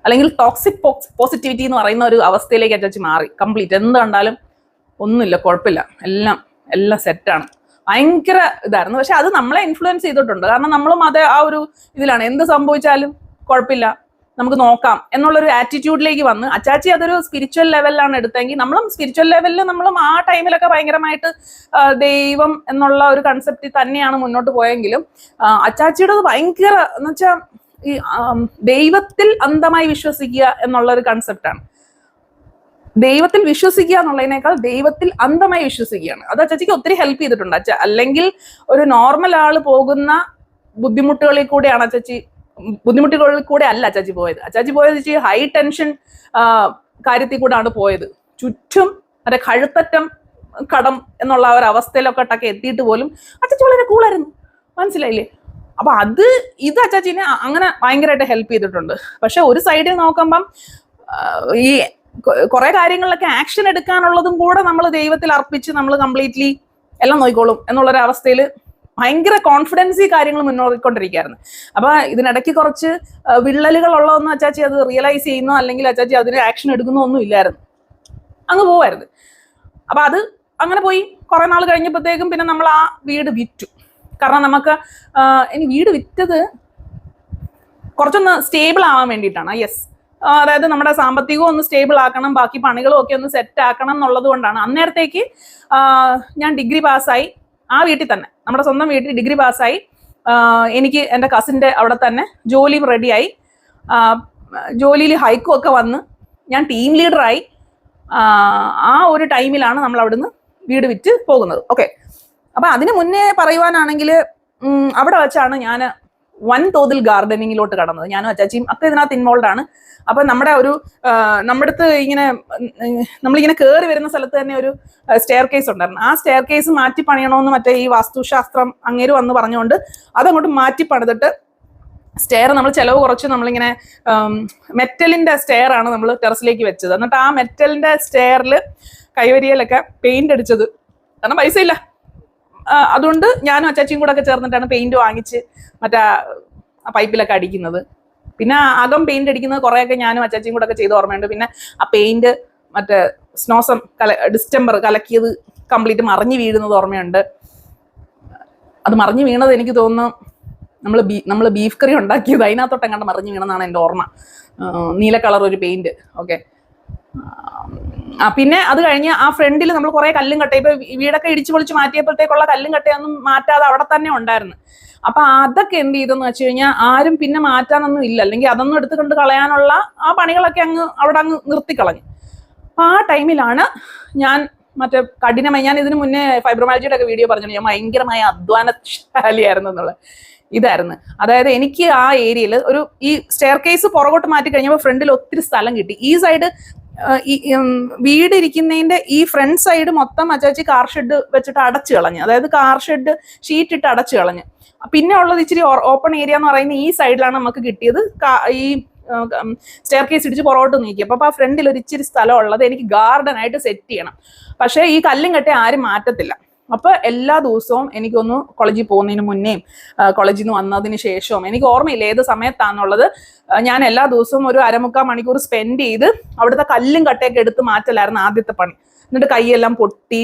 അല്ലെങ്കിൽ ടോക്സിക് പോസിറ്റിവിറ്റി എന്ന് പറയുന്ന ഒരു അവസ്ഥയിലേക്ക് അച്ചാച്ചി മാറി കംപ്ലീറ്റ്. എന്ത് കണ്ടാലും ഒന്നുമില്ല, കുഴപ്പമില്ല, എല്ലാം സെറ്റാണ്, ഭയങ്കര ഇതായിരുന്നു. പക്ഷെ അത് നമ്മളെ ഇൻഫ്ലുവൻസ് ചെയ്തിട്ടുണ്ട്. കാരണം നമ്മളും അത് ആ ഒരു ഇതിലാണ്, എന്ത് സംഭവിച്ചാലും കുഴപ്പമില്ല, നമുക്ക് നോക്കാം എന്നുള്ളൊരു ആറ്റിറ്റ്യൂഡിലേക്ക് വന്ന്. അച്ചാച്ചി അതൊരു സ്പിരിച്വൽ ലെവലിലാണ് എടുത്തെങ്കിൽ നമ്മളും സ്പിരിച്വൽ ലെവലിൽ നമ്മളും ആ ടൈമിലൊക്കെ ഭയങ്കരമായിട്ട് ദൈവം എന്നുള്ള ഒരു കൺസെപ്റ്റിൽ തന്നെയാണ് മുന്നോട്ട് പോയെങ്കിലും അച്ചാച്ചിയുടേത് ഭയങ്കര എന്ന് വെച്ചാൽ ഈ ദൈവത്തിൽ അന്ധമായി വിശ്വസിക്കുക എന്നുള്ള ഒരു കൺസെപ്റ്റാണ്. ദൈവത്തിൽ വിശ്വസിക്കുക എന്നുള്ളതിനേക്കാൾ ദൈവത്തിൽ അന്ധമായി വിശ്വസിക്കുകയാണ്. അത് അച്ചാച്ചിക്ക് ഒത്തിരി ഹെൽപ്പ് ചെയ്തിട്ടുണ്ട്. അല്ലെങ്കിൽ ഒരു നോർമൽ ആള് പോകുന്ന ബുദ്ധിമുട്ടുകളിൽ കൂടെയാണ് ബുദ്ധിമുട്ടുകളിൽ കൂടെ അല്ല അച്ചാച്ചി പോയത്. അച്ചാച്ചി പോയത് ഹൈ ടെൻഷൻ കാര്യത്തിൽ കൂടെയാണ് പോയത്. ചുറ്റും മറ്റേ കഴുത്തറ്റം കടം എന്നുള്ള ഒരു അവസ്ഥയിലൊക്കെ എത്തിയിട്ട് പോലും അച്ചാച്ചി വളരെ കൂളായിരുന്നു, മനസ്സിലായില്ലേ? അപ്പൊ ഇത് അച്ചാച്ചിനെ അങ്ങനെ ഭയങ്കരമായിട്ട് ഹെൽപ്പ് ചെയ്തിട്ടുണ്ട്. പക്ഷെ ഒരു സൈഡിൽ നോക്കുമ്പം ഈ കുറെ കാര്യങ്ങളിലൊക്കെ ആക്ഷൻ എടുക്കാനുള്ളതും കൂടെ നമ്മൾ ദൈവത്തിൽ അർപ്പിച്ച് നമ്മൾ കംപ്ലീറ്റ്ലി എല്ലാം നോക്കിക്കോളും എന്നുള്ളൊരു അവസ്ഥയിൽ ഭയങ്കര കോൺഫിഡൻസി കാര്യങ്ങൾ മുന്നോട്ടിക്കൊണ്ടിരിക്കുകയായിരുന്നു. അപ്പൊ ഇതിനിടയ്ക്ക് കുറച്ച് വിള്ളലുകൾ ഉള്ളതൊന്നും അച്ചാച്ചി അത് റിയലൈസ് ചെയ്യുന്നോ അല്ലെങ്കിൽ അച്ചാച്ചി അതിന് ആക്ഷൻ എടുക്കുന്നോ ഒന്നും ഇല്ലായിരുന്നു, അങ്ങ് പോവായിരുന്നു. അപ്പൊ അത് അങ്ങനെ പോയി. കുറെ നാൾ കഴിഞ്ഞപ്പോഴത്തേക്കും പിന്നെ നമ്മൾ ആ വീട് വിറ്റു. കാരണം നമുക്ക് ഇനി വീട് വിറ്റത് കുറച്ചൊന്ന് സ്റ്റേബിൾ ആവാൻ വേണ്ടിയിട്ടാണ്. യെസ്, അതായത് നമ്മുടെ സാമ്പത്തികവും ഒന്ന് സ്റ്റേബിൾ ആക്കണം, ബാക്കി പണികളും ഒക്കെ ഒന്ന് സെറ്റ് ആക്കണം എന്നുള്ളത് കൊണ്ടാണ്. അന്നേരത്തേക്ക് ഞാൻ ഡിഗ്രി പാസ്സായി, ആ വീട്ടിൽ തന്നെ, നമ്മുടെ സ്വന്തം വീട്ടിൽ ഡിഗ്രി പാസ്സായി. എനിക്ക് എൻ്റെ കസിൻ്റെ അവിടെ തന്നെ ജോലിയും റെഡിയായി. ജോലിയിൽ ഹൈക്കും ഒക്കെ വന്ന് ഞാൻ ടീം ലീഡറായി. ആ ഒരു ടൈമിലാണ് നമ്മൾ അവിടുന്ന് വീട് വിറ്റ് പോകുന്നത്. ഓക്കെ, അപ്പൊ അതിന് മുന്നേ പറയുവാനാണെങ്കിൽ അവിടെ വെച്ചാണ് ഞാൻ വൻതോതിൽ ഗാർഡനിങ്ങിലോട്ട് കടന്നത്. ഞാനും അച്ചാച്ചിയും ഒക്കെ ഇതിനകത്ത് ഇൻവോൾവ് ആണ്. അപ്പൊ നമ്മുടെ അടുത്ത് ഇങ്ങനെ നമ്മളിങ്ങനെ കയറി വരുന്ന സ്ഥലത്ത് തന്നെ ഒരു സ്റ്റെയർ കേസ് ഉണ്ടായിരുന്നു. ആ സ്റ്റെയർ കേസ് മാറ്റി പണിയണമെന്ന് മറ്റേ ഈ വാസ്തുശാസ്ത്രം അങ്ങേര് വന്ന് പറഞ്ഞുകൊണ്ട് അതങ്ങോട്ട് മാറ്റി പണിതിട്ട് സ്റ്റെയർ നമ്മൾ ചെലവ് കുറച്ച് നമ്മളിങ്ങനെ മെറ്റലിന്റെ സ്റ്റെയർ ആണ് നമ്മൾ ടെറസിലേക്ക് വെച്ചത്. എന്നിട്ട് ആ മെറ്റലിന്റെ സ്റ്റെയറിൽ കൈവരിയിലൊക്കെ പെയിന്റ് അടിച്ചത്, കാരണം പൈസ ഇല്ല. അതുകൊണ്ട് ഞാനും അച്ചാച്ചിയും കൂടെ ഒക്കെ ചേർന്നിട്ടാണ് പെയിന്റ് വാങ്ങിച്ച് മറ്റേ ആ പൈപ്പിലൊക്കെ അടിക്കുന്നത്. പിന്നെ അകം പെയിന്റ് അടിക്കുന്നത് കുറെയൊക്കെ ഞാനും അച്ചാച്ചിയും കൂടെ ഒക്കെ ചെയ്ത് ഓർമ്മയുണ്ട്. പിന്നെ ആ പെയിന്റ് മറ്റേ സ്നോസം ഡിസ്റ്റംബർ കലക്കിയത് കംപ്ലീറ്റ് മറിഞ്ഞു വീഴുന്നത് ഓർമ്മയുണ്ട്. അത് മറിഞ്ഞു വീണത് എനിക്ക് തോന്നുന്നു നമ്മൾ ബീഫ് കറി ഉണ്ടാക്കിയത് അതിനകത്തോട്ട് കണ്ട് മറിഞ്ഞു വീണെന്നാണ് എൻ്റെ ഓർമ്മ. നീല കളർ ഒരു പെയിന്റ്. ഓക്കെ, പിന്നെ അത് കഴിഞ്ഞ് ആ ഫ്രണ്ടിൽ നമ്മൾ കുറെ കല്ലും കട്ടയും, ഇപ്പൊ വീടൊക്കെ ഇടിച്ചു പൊളിച്ച് മാറ്റിയപ്പോഴത്തേക്കുള്ള കല്ലും കട്ടയൊന്നും മാറ്റാതെ അവിടെ തന്നെ ഉണ്ടായിരുന്നു. അപ്പൊ അതൊക്കെ എന്ത് ചെയ്തെന്ന് വെച്ച് കഴിഞ്ഞാൽ ആരും പിന്നെ മാറ്റാനൊന്നും ഇല്ല, അല്ലെങ്കിൽ അതൊന്നും എടുത്ത് കൊണ്ട് കളയാനുള്ള ആ പണികളൊക്കെ അവിടെ നിർത്തിക്കളഞ്ഞു. അപ്പൊ ആ ടൈമിലാണ് ഞാൻ മറ്റേ കഠിനമായി, ഞാൻ ഇതിനു മുന്നേ ഫൈബ്രോമാലജിയുടെ ഒക്കെ വീഡിയോ പറഞ്ഞു, ഞാൻ ഭയങ്കരമായ അധ്വാനശാലിയായിരുന്നു എന്നുള്ളത് ഇതായിരുന്നു. അതായത് എനിക്ക് ആ ഏരിയയിൽ ഈ സ്റ്റെയർ കേസ് പുറകോട്ട് മാറ്റി കഴിഞ്ഞപ്പോൾ ഫ്രണ്ടിൽ ഒത്തിരി സ്ഥലം കിട്ടി. ഈ സൈഡ് വീട് ഇരിക്കുന്നതിന്റെ ഈ ഫ്രണ്ട് സൈഡ് മൊത്തം അച്ചാച്ചി കാർ ഷെഡ് വെച്ചിട്ട് അടച്ചു കളഞ്ഞു. അതായത് കാർ ഷെഡ് ഷീറ്റ് ഇട്ട് അടച്ചു കളഞ്ഞു. പിന്നെ ഉള്ളത് ഇച്ചിരി ഓപ്പൺ ഏരിയ എന്ന് പറയുന്ന ഈ സൈഡിലാണ് നമുക്ക് കിട്ടിയത്. ഈ സ്റ്റെയർ കേസ് ഇടിച്ച് പുറകോട്ട് നീക്കി. അപ്പൊ ആ ഫ്രണ്ടിൽ ഒരു ഇച്ചിരി സ്ഥലം ഉള്ളത് എനിക്ക് ഗാർഡൻ ആയിട്ട് സെറ്റ് ചെയ്യണം. പക്ഷേ ഈ കല്ലും കെട്ടി ആരും മാറ്റത്തില്ല. അപ്പൊ എല്ലാ ദിവസവും എനിക്കൊന്ന് കോളേജിൽ പോകുന്നതിന് മുന്നേയും കോളേജിൽ നിന്ന് വന്നതിന് ശേഷവും എനിക്ക് ഓർമ്മയില്ല ഏത് സമയത്താണെന്നുള്ളത്, ഞാൻ എല്ലാ ദിവസവും ഒരു 1/4 മണിക്കൂർ സ്പെൻഡ് ചെയ്ത് അവിടുത്തെ കല്ലും കട്ടയൊക്കെ എടുത്ത് മാറ്റലായിരുന്നു ആദ്യത്തെ പണി. എന്നിട്ട് കൈയെല്ലാം പൊട്ടി,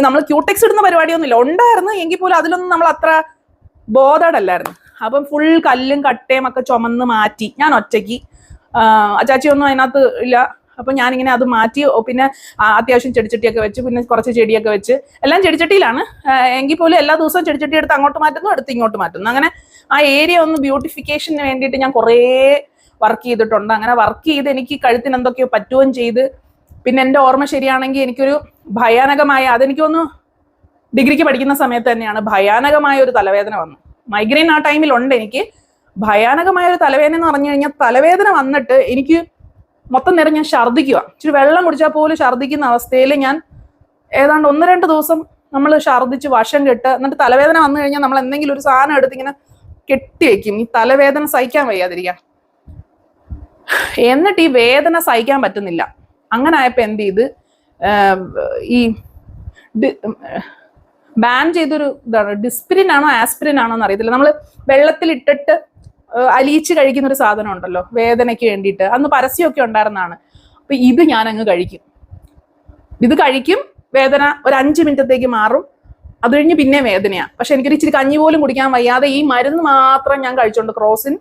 നമ്മൾ ക്യൂടെക്സ് ഇടുന്ന പരിപാടിയൊന്നുമില്ല, ഉണ്ടായിരുന്നു എങ്കിൽ പോലും അതിലൊന്നും നമ്മൾ അത്ര ബോധേഡല്ലായിരുന്നു. അപ്പം ഫുൾ കല്ലും കട്ടയും ഒക്കെ ചുമന്ന് മാറ്റി ഞാൻ ഒറ്റയ്ക്ക്. അച്ചാച്ചിയൊന്നും അതിനകത്ത് ഇല്ല. അപ്പൊ ഞാനിങ്ങനെ അത് മാറ്റി. പിന്നെ അത്യാവശ്യം ചെടിച്ചട്ടിയൊക്കെ വെച്ച്, പിന്നെ കുറച്ച് ചെടിയൊക്കെ വെച്ച്, എല്ലാം ചെടിച്ചട്ടിയിലാണ് എങ്കിൽ പോലും എല്ലാ ദിവസവും ചെടിച്ചട്ടി എടുത്ത് അങ്ങോട്ട് മാറ്റുന്നു, എടുത്ത് ഇങ്ങോട്ട് മാറ്റുന്നു. അങ്ങനെ ആ ഏരിയ ഒന്ന് ബ്യൂട്ടിഫിക്കേഷന് വേണ്ടിയിട്ട് ഞാൻ കുറേ വർക്ക് ചെയ്തിട്ടുണ്ട്. അങ്ങനെ വർക്ക് ചെയ്ത് എനിക്ക് കഴുത്തിന് എന്തൊക്കെയോ പറ്റുകയും ചെയ്ത്. പിന്നെ എൻ്റെ ഓർമ്മ ശരിയാണെങ്കിൽ എനിക്കൊരു ഭയാനകമായ, അതെനിക്കൊന്ന് ഡിഗ്രിക്ക് പഠിക്കുന്ന സമയത്ത് തന്നെയാണ് ഭയാനകമായ ഒരു തലവേദന വന്നു. മൈഗ്രെയിൻ ആ ടൈമിലുണ്ട് എനിക്ക്. ഭയാനകമായ ഒരു തലവേദന എന്ന് പറഞ്ഞു കഴിഞ്ഞാൽ, തലവേദന വന്നിട്ട് എനിക്ക് മൊത്തം നേരം ഞാൻ ഛർദ്ദിക്കുക. ഇച്ചിരി വെള്ളം കുടിച്ചാൽ പോലും ഛർദ്ദിക്കുന്ന അവസ്ഥയിൽ ഞാൻ ഏതാണ്ട് 1-2 ദിവസം നമ്മൾ ഛർദ്ദിച്ച് വശം കെട്ട്. എന്നിട്ട് തലവേദന വന്നു കഴിഞ്ഞാൽ നമ്മൾ എന്തെങ്കിലും ഒരു സാധനം എടുത്ത് ഇങ്ങനെ കെട്ടിവെക്കും, ഈ തലവേദന സഹിക്കാൻ വയ്യാതിരിക്കാം. എന്നിട്ട് ഈ വേദന സഹിക്കാൻ പറ്റുന്നില്ല. അങ്ങനെ ആയപ്പോ എന്ത് ചെയ്ത്, ഈ ബാൻ ചെയ്തൊരു ഇതാണ്, ഡിസ്പിരിൻ ആണോ ആസ്പിരിൻ ആണോ എന്ന് അറിയത്തില്ല, നമ്മൾ വെള്ളത്തിലിട്ടിട്ട് അലിയിച്ച് കഴിക്കുന്ന ഒരു സാധനം ഉണ്ടല്ലോ വേദനയ്ക്ക് വേണ്ടിയിട്ട്, അന്ന് പരസ്യമൊക്കെ ഉണ്ടായിരുന്നതാണ്. അപ്പൊ ഇത് ഞാൻ അങ്ങ് കഴിക്കും. ഇത് കഴിക്കും, വേദന ഒരു 5 മിനിറ്റത്തേക്ക് മാറും, അത് കഴിഞ്ഞ് പിന്നെ വേദനയാണ്. പക്ഷെ എനിക്കൊരു ഇച്ചിരി കഞ്ഞി പോലും കുടിക്കാൻ വയ്യാതെ ഈ മരുന്ന് മാത്രം ഞാൻ കഴിച്ചോണ്ട്, ക്രോസിൻ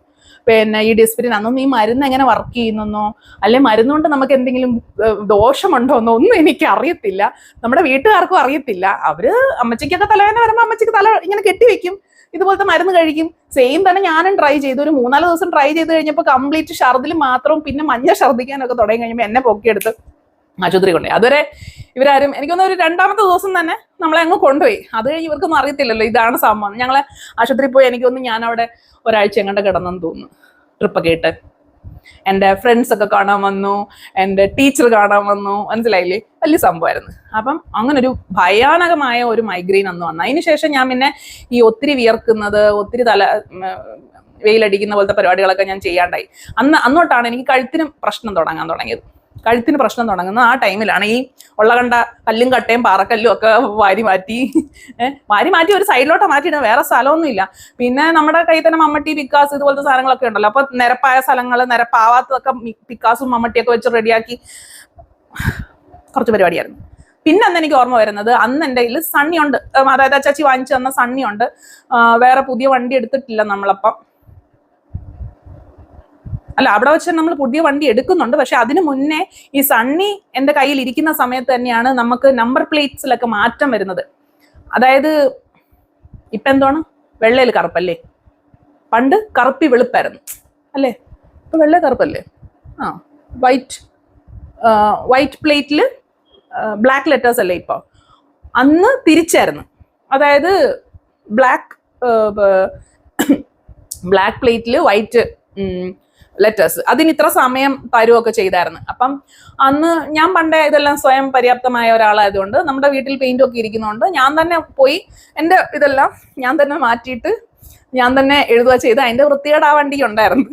പിന്നെ ഈ ഡിസ്പിരിൻ, അന്നൊന്നും ഈ മരുന്ന് എങ്ങനെ വർക്ക് ചെയ്യുന്നെന്നോ അല്ലെ മരുന്ന് കൊണ്ട് നമുക്ക് എന്തെങ്കിലും ദോഷമുണ്ടോ എന്നോ ഒന്നും എനിക്ക് അറിയത്തില്ല, നമ്മുടെ വീട്ടുകാർക്കും അറിയത്തില്ല. അവര് അമ്മച്ചിക്കൊക്കെ തലവേദന വരുമ്പോൾ അമ്മച്ചിക്ക് തല ഇങ്ങനെ കെട്ടിവെക്കും, ഇതുപോലത്തെ മരുന്ന് കഴിക്കും. സെയിം തന്നെ ഞാനും ട്രൈ ചെയ്തു. ഒരു 3-4 ദിവസം ട്രൈ ചെയ്ത് കഴിഞ്ഞപ്പോൾ കംപ്ലീറ്റ് ഛർദിൽ മാത്രവും പിന്നെ മഞ്ഞ ഛർദിക്കാനൊക്കെ തുടങ്ങി കഴിയുമ്പോൾ എന്നെ പൊക്കിയെടുത്ത് ആശുപത്രി കൊണ്ടുപോയി. അതുവരെ ഇവരാരും, എനിക്കൊന്ന് ഒരു 2ാമത്തെ ദിവസം തന്നെ നമ്മളെ അങ്ങ് കൊണ്ടുപോയി. അത് കഴിഞ്ഞ് ഇവർക്കൊന്നും അറിയത്തില്ലല്ലോ ഇതാണ് സംഭവം. ഞങ്ങളെ ആശുപത്രി പോയി എനിക്കൊന്ന് ഞാൻ അവിടെ ഒരാഴ്ച എങ്ങോട്ട് കിടന്നെന്ന് തോന്നുന്നു, ട്രിപ്പൊക്കെ ഇട്ട്. എൻ്റെ ഫ്രണ്ട്സ് ഒക്കെ കാണാൻ വന്നു, എൻ്റെ ടീച്ചർ കാണാൻ വന്നു, മനസ്സിലായില്ലേ, വലിയ സംഭവമായിരുന്നു. അപ്പം അങ്ങനെ ഒരു ഭയാനകമായ ഒരു മൈഗ്രെയിൻ അന്ന് വന്നു. അതിനുശേഷം ഞാൻ പിന്നെ ഈ ഒത്തിരി വിയർക്കുന്നത്, ഒത്തിരി വെയിലടിക്കുന്ന പോലത്തെ പരിപാടികളൊക്കെ ഞാൻ ചെയ്യാണ്ടായി. അന്നോട്ടാണ് എനിക്ക് കഴുത്തിന് പ്രശ്നം തുടങ്ങാൻ തുടങ്ങിയത്. കഴുത്തിന് പ്രശ്നം തുടങ്ങുന്ന ആ ടൈമിലാണ് ഈ ഉള്ള കണ്ട കല്ലും കട്ടയും പാറക്കല്ലും ഒക്കെ വാരി മാറ്റി ഒരു സൈഡിലോട്ട് മാറ്റിയിടുക, വേറെ സ്ഥലമൊന്നും ഇല്ല. പിന്നെ നമ്മുടെ കയ്യിൽ തന്നെ മമ്മട്ടി, പിക്കാസ് ഇതുപോലത്തെ സാധനങ്ങളൊക്കെ ഉണ്ടല്ലോ. അപ്പൊ നിരപ്പായ സ്ഥലങ്ങൾ, നിരപ്പാവാത്തതൊക്കെ പിക്കാസും മമ്മട്ടിയൊക്കെ വെച്ച് റെഡിയാക്കി കുറച്ച് പരിപാടിയായിരുന്നു. പിന്നെ അന്ന് എനിക്ക് ഓർമ്മ വരുന്നത്, അന്ന് എൻ്റെ കയ്യിൽ സണ്ണി ഉണ്ട്, അതായത് അച്ചാച്ചി വാങ്ങിച്ചു തന്ന സണ്ണി ഉണ്ട്. വേറെ പുതിയ വണ്ടി എടുത്തിട്ടില്ല നമ്മളപ്പം, അല്ല അവിടെ വെച്ച് നമ്മൾ പുതിയ വണ്ടി എടുക്കുന്നുണ്ട്. പക്ഷെ അതിനു മുന്നേ ഈ സണ്ണി എൻ്റെ കയ്യിൽ ഇരിക്കുന്ന സമയത്ത് തന്നെയാണ് നമുക്ക് നമ്പർ പ്ലേറ്റ്സിലൊക്കെ മാറ്റം വരുന്നത്. അതായത് ഇപ്പം എന്താണ്, വെള്ളയിൽ കറുപ്പല്ലേ, പണ്ട് കറുപ്പി വെളുപ്പായിരുന്നു അല്ലേ, ഇപ്പൊ വെള്ള കറുപ്പല്ലേ. വൈറ്റ് പ്ലേറ്റിൽ ബ്ലാക്ക് ലെറ്റേഴ്സ് അല്ലേ ഇപ്പോൾ, അന്ന് തിരിച്ചായിരുന്നു. അതായത് ബ്ലാക്ക് പ്ലേറ്റിൽ വൈറ്റ് ലെറ്റേഴ്സ്, അതിന് ഇത്ര സമയം തരുമൊക്കെ ചെയ്തായിരുന്നു. അപ്പം അന്ന് ഞാൻ പണ്ടേ ഇതെല്ലാം സ്വയം പര്യാപ്തമായ ഒരാളായതുകൊണ്ട്, നമ്മുടെ വീട്ടിൽ പെയിന്റും ഒക്കെ ഇരിക്കുന്നതുകൊണ്ട് ഞാൻ തന്നെ പോയി എൻ്റെ ഇതെല്ലാം ഞാൻ തന്നെ മാറ്റിയിട്ട് ഞാൻ തന്നെ എഴുതുക ചെയ്ത്. അതിൻ്റെ വൃത്തികേട് ആ വണ്ടിക്ക് ഉണ്ടായിരുന്നു.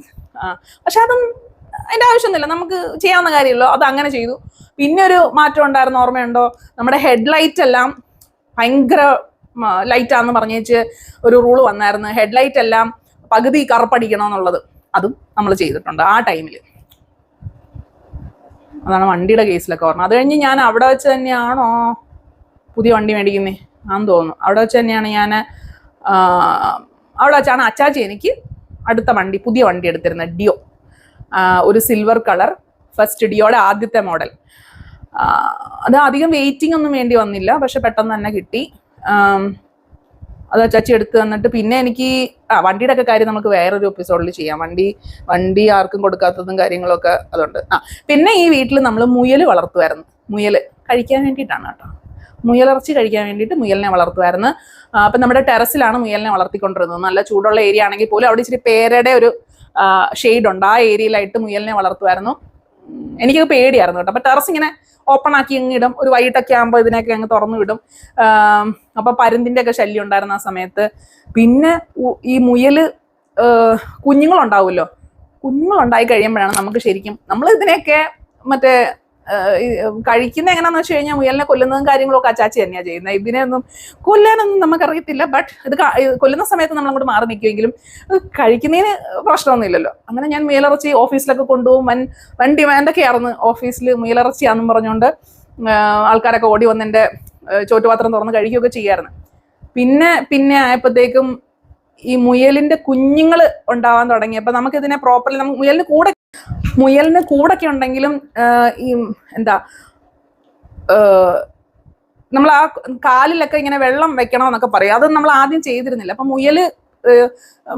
പക്ഷെ അതിൻ്റെ ആവശ്യമൊന്നുമില്ല, നമുക്ക് ചെയ്യാവുന്ന കാര്യമല്ലോ, അത് അങ്ങനെ ചെയ്തു. പിന്നെ ഒരു മാറ്റം ഉണ്ടായിരുന്നു, ഓർമ്മയുണ്ടോ, നമ്മുടെ ഹെഡ്ലൈറ്റ് എല്ലാം ഭയങ്കര ലൈറ്റാന്ന് പറഞ്ഞേച്ച് ഒരു റൂള് വന്നായിരുന്നു. ഹെഡ്ലൈറ്റ് എല്ലാം പകുതി കറുപ്പടിക്കണമെന്നുള്ളത്, അതും നമ്മൾ ചെയ്തിട്ടുണ്ട് ആ ടൈമിൽ. അതാണ് വണ്ടിയുടെ കേസിലൊക്കെ ഓർമ്മ. അത് കഴിഞ്ഞ് ഞാൻ അവിടെ വെച്ച് തന്നെയാണോ പുതിയ വണ്ടി മേടിക്കുന്നത് ആണെന്ന് തോന്നുന്നു. അവിടെ വെച്ച് തന്നെയാണ് അവിടെ വെച്ചാണ് അച്ചാച്ചി എനിക്ക് അടുത്ത വണ്ടി, പുതിയ വണ്ടി എടുത്തിരുന്നത്, ഡിയോ. ഒരു സിൽവർ കളർ, ഫസ്റ്റ് ഡിയോയുടെ ആദ്യത്തെ മോഡൽ. അത് അധികം വെയിറ്റിംഗ് ഒന്നും വേണ്ടി വന്നില്ല, പക്ഷെ പെട്ടെന്ന് തന്നെ കിട്ടി. അത് അച്ചാച്ചി എടുത്ത് തന്നിട്ട് പിന്നെ എനിക്ക് വണ്ടിയുടെ ഒക്കെ കാര്യം നമുക്ക് വേറൊരു എപ്പിസോഡിൽ ചെയ്യാം. വണ്ടി ആർക്കും കൊടുക്കാത്തതും കാര്യങ്ങളൊക്കെ അതുണ്ട്. പിന്നെ ഈ വീട്ടിൽ നമ്മൾ മുയൽ വളർത്തുമായിരുന്നു. മുയൽ കഴിക്കാൻ വേണ്ടിയിട്ടാണ് കേട്ടോ, മുയലിറച്ചി കഴിക്കാൻ വേണ്ടിയിട്ട് മുയലിനെ വളർത്തുമായിരുന്നു. അപ്പം നമ്മുടെ ടെറസിലാണ് മുയലിനെ വളർത്തിക്കൊണ്ടിരുന്നത്. നല്ല ചൂടുള്ള ഏരിയ ആണെങ്കിൽ പോലും അവിടെ ഇച്ചിരി പേരയുടെ ഒരു ഷെയ്ഡ് ഉണ്ട്, ആ ഏരിയയിലായിട്ട് മുയലിനെ വളർത്തുമായിരുന്നു. എനിക്കത് പേടിയായിരുന്നു കേട്ടോ. അപ്പം ടെറസ് ഇങ്ങനെ ഓപ്പൺ ആക്കി അങ്ങ് ഇടും, ഒരു വൈകിട്ടൊക്കെ ആകുമ്പോൾ ഇതിനൊക്കെ അങ്ങ് തുറന്നു വിടും. അപ്പൊ പരുന്തിന്റെ ഒക്കെ ശല്യം ഉണ്ടായിരുന്ന ആ സമയത്ത്. പിന്നെ ഈ മുയല് കുഞ്ഞുങ്ങളുണ്ടാവുമല്ലോ, കുഞ്ഞുങ്ങളുണ്ടായി കഴിയുമ്പോഴാണ് നമുക്ക് ശരിക്കും നമ്മൾ ഇതിനെയൊക്കെ മറ്റേ കഴിക്കുന്ന എങ്ങനെയാന്ന് വെച്ച് കഴിഞ്ഞാൽ മുയലിനെ കൊല്ലുന്നതും കാര്യങ്ങളൊക്കെ അച്ചാച്ചി തന്നെയാണ് ചെയ്യുന്നത്. ഇതിനെയൊന്നും കൊല്ലാനൊന്നും നമുക്കറിയത്തില്ല. ബട്ട് ഇത് കൊല്ലുന്ന സമയത്ത് നമ്മൾ അങ്ങോട്ട് മാറി നിൽക്കുമെങ്കിലും കഴിക്കുന്നതിന് പ്രശ്നമൊന്നും ഇല്ലല്ലോ. അങ്ങനെ ഞാൻ മുയലിറച്ചി ഓഫീസിലൊക്കെ കൊണ്ടുപോകും. വൻ ഡിമാൻഡൊക്കെയായിരുന്നു ഓഫീസിൽ മുയലിറച്ചിയാണെന്നും പറഞ്ഞുകൊണ്ട് ആൾക്കാരൊക്കെ ഓടി വന്ന് എൻ്റെ ചോറ്റുപാത്രം തുറന്ന് കഴിക്കുകയൊക്കെ ചെയ്യായിരുന്നു. പിന്നെ ആയപ്പോഴത്തേക്കും ഈ മുയലിന്റെ കുഞ്ഞുങ്ങൾ ഉണ്ടാവാൻ തുടങ്ങിയപ്പോൾ നമുക്കിതിനെ പ്രോപ്പർലി, നമുക്ക് മുയലിന് കൂടൊക്കെ ഉണ്ടെങ്കിലും ഈ എന്താ നമ്മൾ ആ കാലിലൊക്കെ ഇങ്ങനെ വെള്ളം വെക്കണമെന്നൊക്കെ പറയും. അത് നമ്മൾ ആദ്യം ചെയ്തിരുന്നില്ല. അപ്പൊ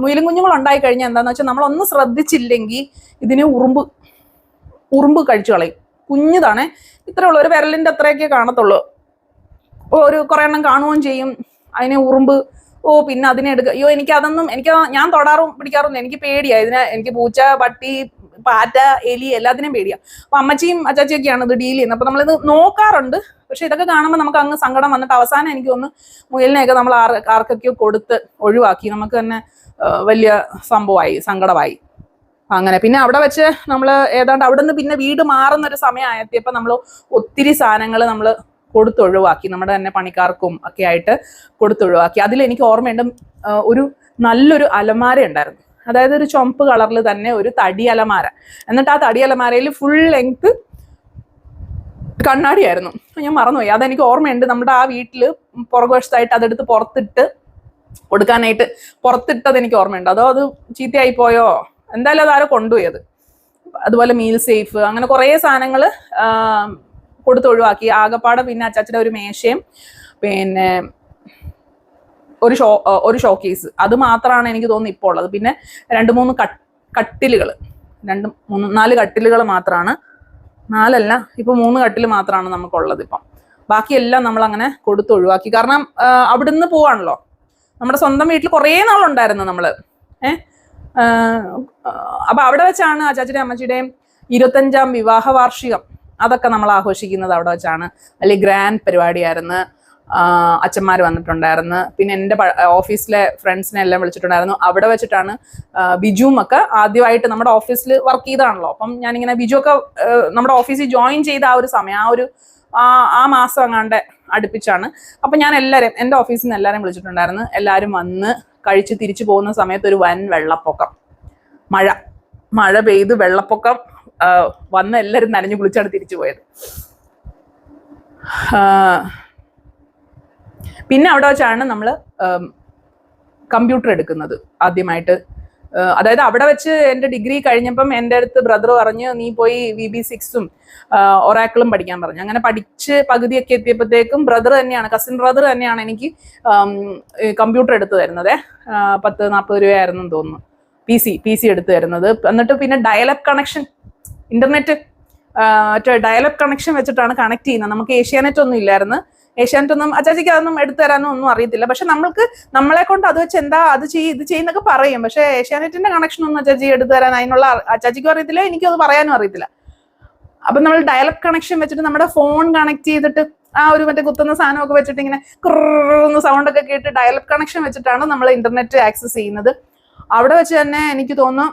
മുയലും കുഞ്ഞുങ്ങൾ ഉണ്ടായി കഴിഞ്ഞാൽ എന്താന്ന് വെച്ചാൽ നമ്മളൊന്ന് ശ്രദ്ധിച്ചില്ലെങ്കിൽ ഇതിന് ഉറുമ്പ് കഴിച്ചു കളയും. കുഞ്ഞുതാണേ, ഇത്രേ ഉള്ളൂ, ഒരു വിരലിന്റെ അത്രയൊക്കെ കാണത്തുള്ളൂ. ഒരു കുറെ എണ്ണം കാണുകയും ചെയ്യും. അതിനെ ഉറുമ്പ് പിന്നെ അതിനെ അയ്യോ ഞാൻ തൊടാറും പിടിക്കാറും എനിക്ക് പേടിയാ ഇതിനെ. എനിക്ക് പൂച്ച, പട്ടി, പാറ്റ, എലി എല്ലാത്തിനെയും പേടിയാ. അപ്പൊ അമ്മച്ചിയും അച്ചാച്ചിയൊക്കെയാണ് ഇത് ഡീൽ ചെയ്യുന്നത്. അപ്പൊ നമ്മളിത് നോക്കാറുണ്ട്. പക്ഷെ ഇതൊക്കെ കാണുമ്പോൾ നമുക്ക് അങ്ങ് സങ്കടം വന്നിട്ട് അവസാനം എനിക്ക് തോന്നുന്നു മുയലിനെയൊക്കെ നമ്മൾ ആർക്കൊക്കെയോ കൊടുത്ത് ഒഴിവാക്കി. നമുക്ക് തന്നെ വലിയ സംഭവമായി, സങ്കടമായി. അങ്ങനെ പിന്നെ അവിടെ വെച്ച് നമ്മൾ ഏതാണ്ട് അവിടെ നിന്ന് പിന്നെ വീട് മാറുന്നൊരു സമയമായപ്പോൾ നമ്മൾ ഒത്തിരി സാധനങ്ങൾ നമ്മൾ കൊടുത്തൊഴിവാക്കി, നമ്മുടെ തന്നെ പണിക്കാർക്കും ഒക്കെ ആയിട്ട് കൊടുത്തൊഴിവാക്കി. അതിലെനിക്ക് ഓർമ്മയുണ്ട്, ഒരു നല്ലൊരു അലമാര ഉണ്ടായിരുന്നു. അതായത് ഒരു ചുമപ്പ് കളറിൽ തന്നെ ഒരു തടി അലമാര. എന്നിട്ട് ആ തടി അലമാരയിൽ ഫുൾ ലെങ്ത് കണ്ണാടിയായിരുന്നു. ഞാൻ മറന്നുപോയി. അതെനിക്ക് ഓർമ്മയുണ്ട്. നമ്മുടെ ആ വീട്ടിൽ പുറകുവശത്തായിട്ട് അതെടുത്ത് പുറത്തിട്ട് കൊടുക്കാനായിട്ട് പുറത്തിട്ടത് എനിക്ക് ഓർമ്മയുണ്ട്. അതോ അത് ചീത്തയായി പോയോ, എന്തായാലും അതാരോ കൊണ്ടുപോയി അത്. അതുപോലെ മീൽ സേഫ്, അങ്ങനെ കുറേ സാധനങ്ങൾ കൊടുത്തൊഴിവാക്കി. ആകപ്പാടെ പിന്നെ അച്ചാച്ചൻ്റെ ഒരു മേശയും പിന്നെ ഒരു ഷോക്കേസ്, അത് മാത്രമാണ് എനിക്ക് തോന്നുന്നു ഇപ്പോൾ ഉള്ളത്. പിന്നെ 2-3 കട്ടിലുകൾ, 4 കട്ടിലുകൾ മാത്രമാണ്, 4 അല്ല, ഇപ്പൊ 3 കട്ടിൽ മാത്രമാണ് നമുക്കുള്ളത് ഇപ്പം. ബാക്കിയെല്ലാം നമ്മൾ അങ്ങനെ കൊടുത്തൊഴിവാക്കി. കാരണം അവിടുന്ന് പോവാണല്ലോ. നമ്മുടെ സ്വന്തം വീട്ടിൽ കുറേ നാളുണ്ടായിരുന്നു നമ്മള്. അപ്പൊ അവിടെ വെച്ചാണ് അച്ചാച്ചിയുടെ അമ്മച്ചിയുടെയും 25ാം വിവാഹ വാർഷികം. അതൊക്കെ നമ്മൾ ആഘോഷിക്കുന്നത് അവിടെ വെച്ചാണ്. അല്ലെങ്കിൽ ഗ്രാൻഡ് പരിപാടിയായിരുന്നു. അച്ഛന്മാർ വന്നിട്ടുണ്ടായിരുന്നു. പിന്നെ എൻ്റെ ഓഫീസിലെ ഫ്രണ്ട്സിനെ എല്ലാം വിളിച്ചിട്ടുണ്ടായിരുന്നു. അവിടെ വെച്ചിട്ടാണ് ബിജുവും ഒക്കെ ആദ്യമായിട്ട് നമ്മുടെ ഓഫീസിൽ വർക്ക് ചെയ്താണല്ലോ. അപ്പം ഞാനിങ്ങനെ ബിജു ഒക്കെ നമ്മുടെ ഓഫീസിൽ ജോയിൻ ചെയ്ത ആ ഒരു സമയം, ആ മാസം അങ്ങാണ്ട് അടുപ്പിച്ചാണ്. അപ്പം ഞാൻ എല്ലാവരും എൻ്റെ ഓഫീസിൽ നിന്ന് എല്ലാവരും വിളിച്ചിട്ടുണ്ടായിരുന്നു. എല്ലാവരും വന്ന് കഴിച്ച് തിരിച്ചു പോകുന്ന സമയത്ത് ഒരു വൻ വെള്ളപ്പൊക്കം, മഴ പെയ്ത് വെള്ളപ്പൊക്കം വന്ന് എല്ലാവരും നനഞ്ഞു കുളിച്ചാണ് തിരിച്ചു പോയത്. പിന്നെ അവിടെ വെച്ചാണ് നമ്മൾ കമ്പ്യൂട്ടർ എടുക്കുന്നത് ആദ്യമായിട്ട്. അതായത് അവിടെ വെച്ച് എൻ്റെ ഡിഗ്രി കഴിഞ്ഞപ്പം എൻ്റെ അടുത്ത് ബ്രദർ പറഞ്ഞു, നീ പോയി VB6ഉം ഒറാക്കിളും പഠിക്കാൻ പറഞ്ഞു. അങ്ങനെ പഠിച്ച് പകുതിയൊക്കെ എത്തിയപ്പോഴത്തേക്കും ബ്രദർ തന്നെയാണ്, കസിൻ ബ്രദർ തന്നെയാണ് എനിക്ക് കമ്പ്യൂട്ടർ എടുത്തു തരുന്നത്. 10-40 രൂപയായിരുന്നു തോന്നുന്നു PC എടുത്തു തരുന്നത്. എന്നിട്ട് പിന്നെ dial-up connection, internet dial-up connection വെച്ചിട്ടാണ് കണക്ട് ചെയ്യുന്നത്. നമുക്ക് ഏഷ്യാനെറ്റ് ഒന്നും ഇല്ലായിരുന്നു. ഏഷ്യാനെറ്റ് ഒന്നും അച്ചാച്ചിക്ക് അതൊന്നും എടുത്തു തരാനോ ഒന്നും അറിയത്തില്ല. പക്ഷെ നമ്മളെ കൊണ്ട് അത് വെച്ച് എന്താ അത് ഇത് ചെയ്യുന്നൊക്കെ പറയും. പക്ഷെ ഏഷ്യാനെറ്റിന്റെ കണക്ഷൻ ഒന്നും അച്ചാച്ചി എടുത്തു തരാൻ അതിനുള്ള അച്ചാച്ചിക്കും അറിയത്തില്ല, എനിക്കും അത് പറയാനും അറിയത്തില്ല. അപ്പൊ നമ്മൾ ഡയലപ്പ് കണക്ഷൻ വെച്ചിട്ട് നമ്മുടെ ഫോൺ കണക്ട് ചെയ്തിട്ട് ആ ഒരു മറ്റേ കുത്തുന്ന സാധനമൊക്കെ വെച്ചിട്ട് ഇങ്ങനെ കുറന്ന് സൗണ്ട് ഒക്കെ കേട്ട് ഡയലപ്പ് കണക്ഷൻ വെച്ചിട്ടാണ് നമ്മൾ ഇന്റർനെറ്റ് ആക്സസ് ചെയ്യുന്നത്. അവിടെ വെച്ച് തന്നെ എനിക്ക് തോന്നുന്നു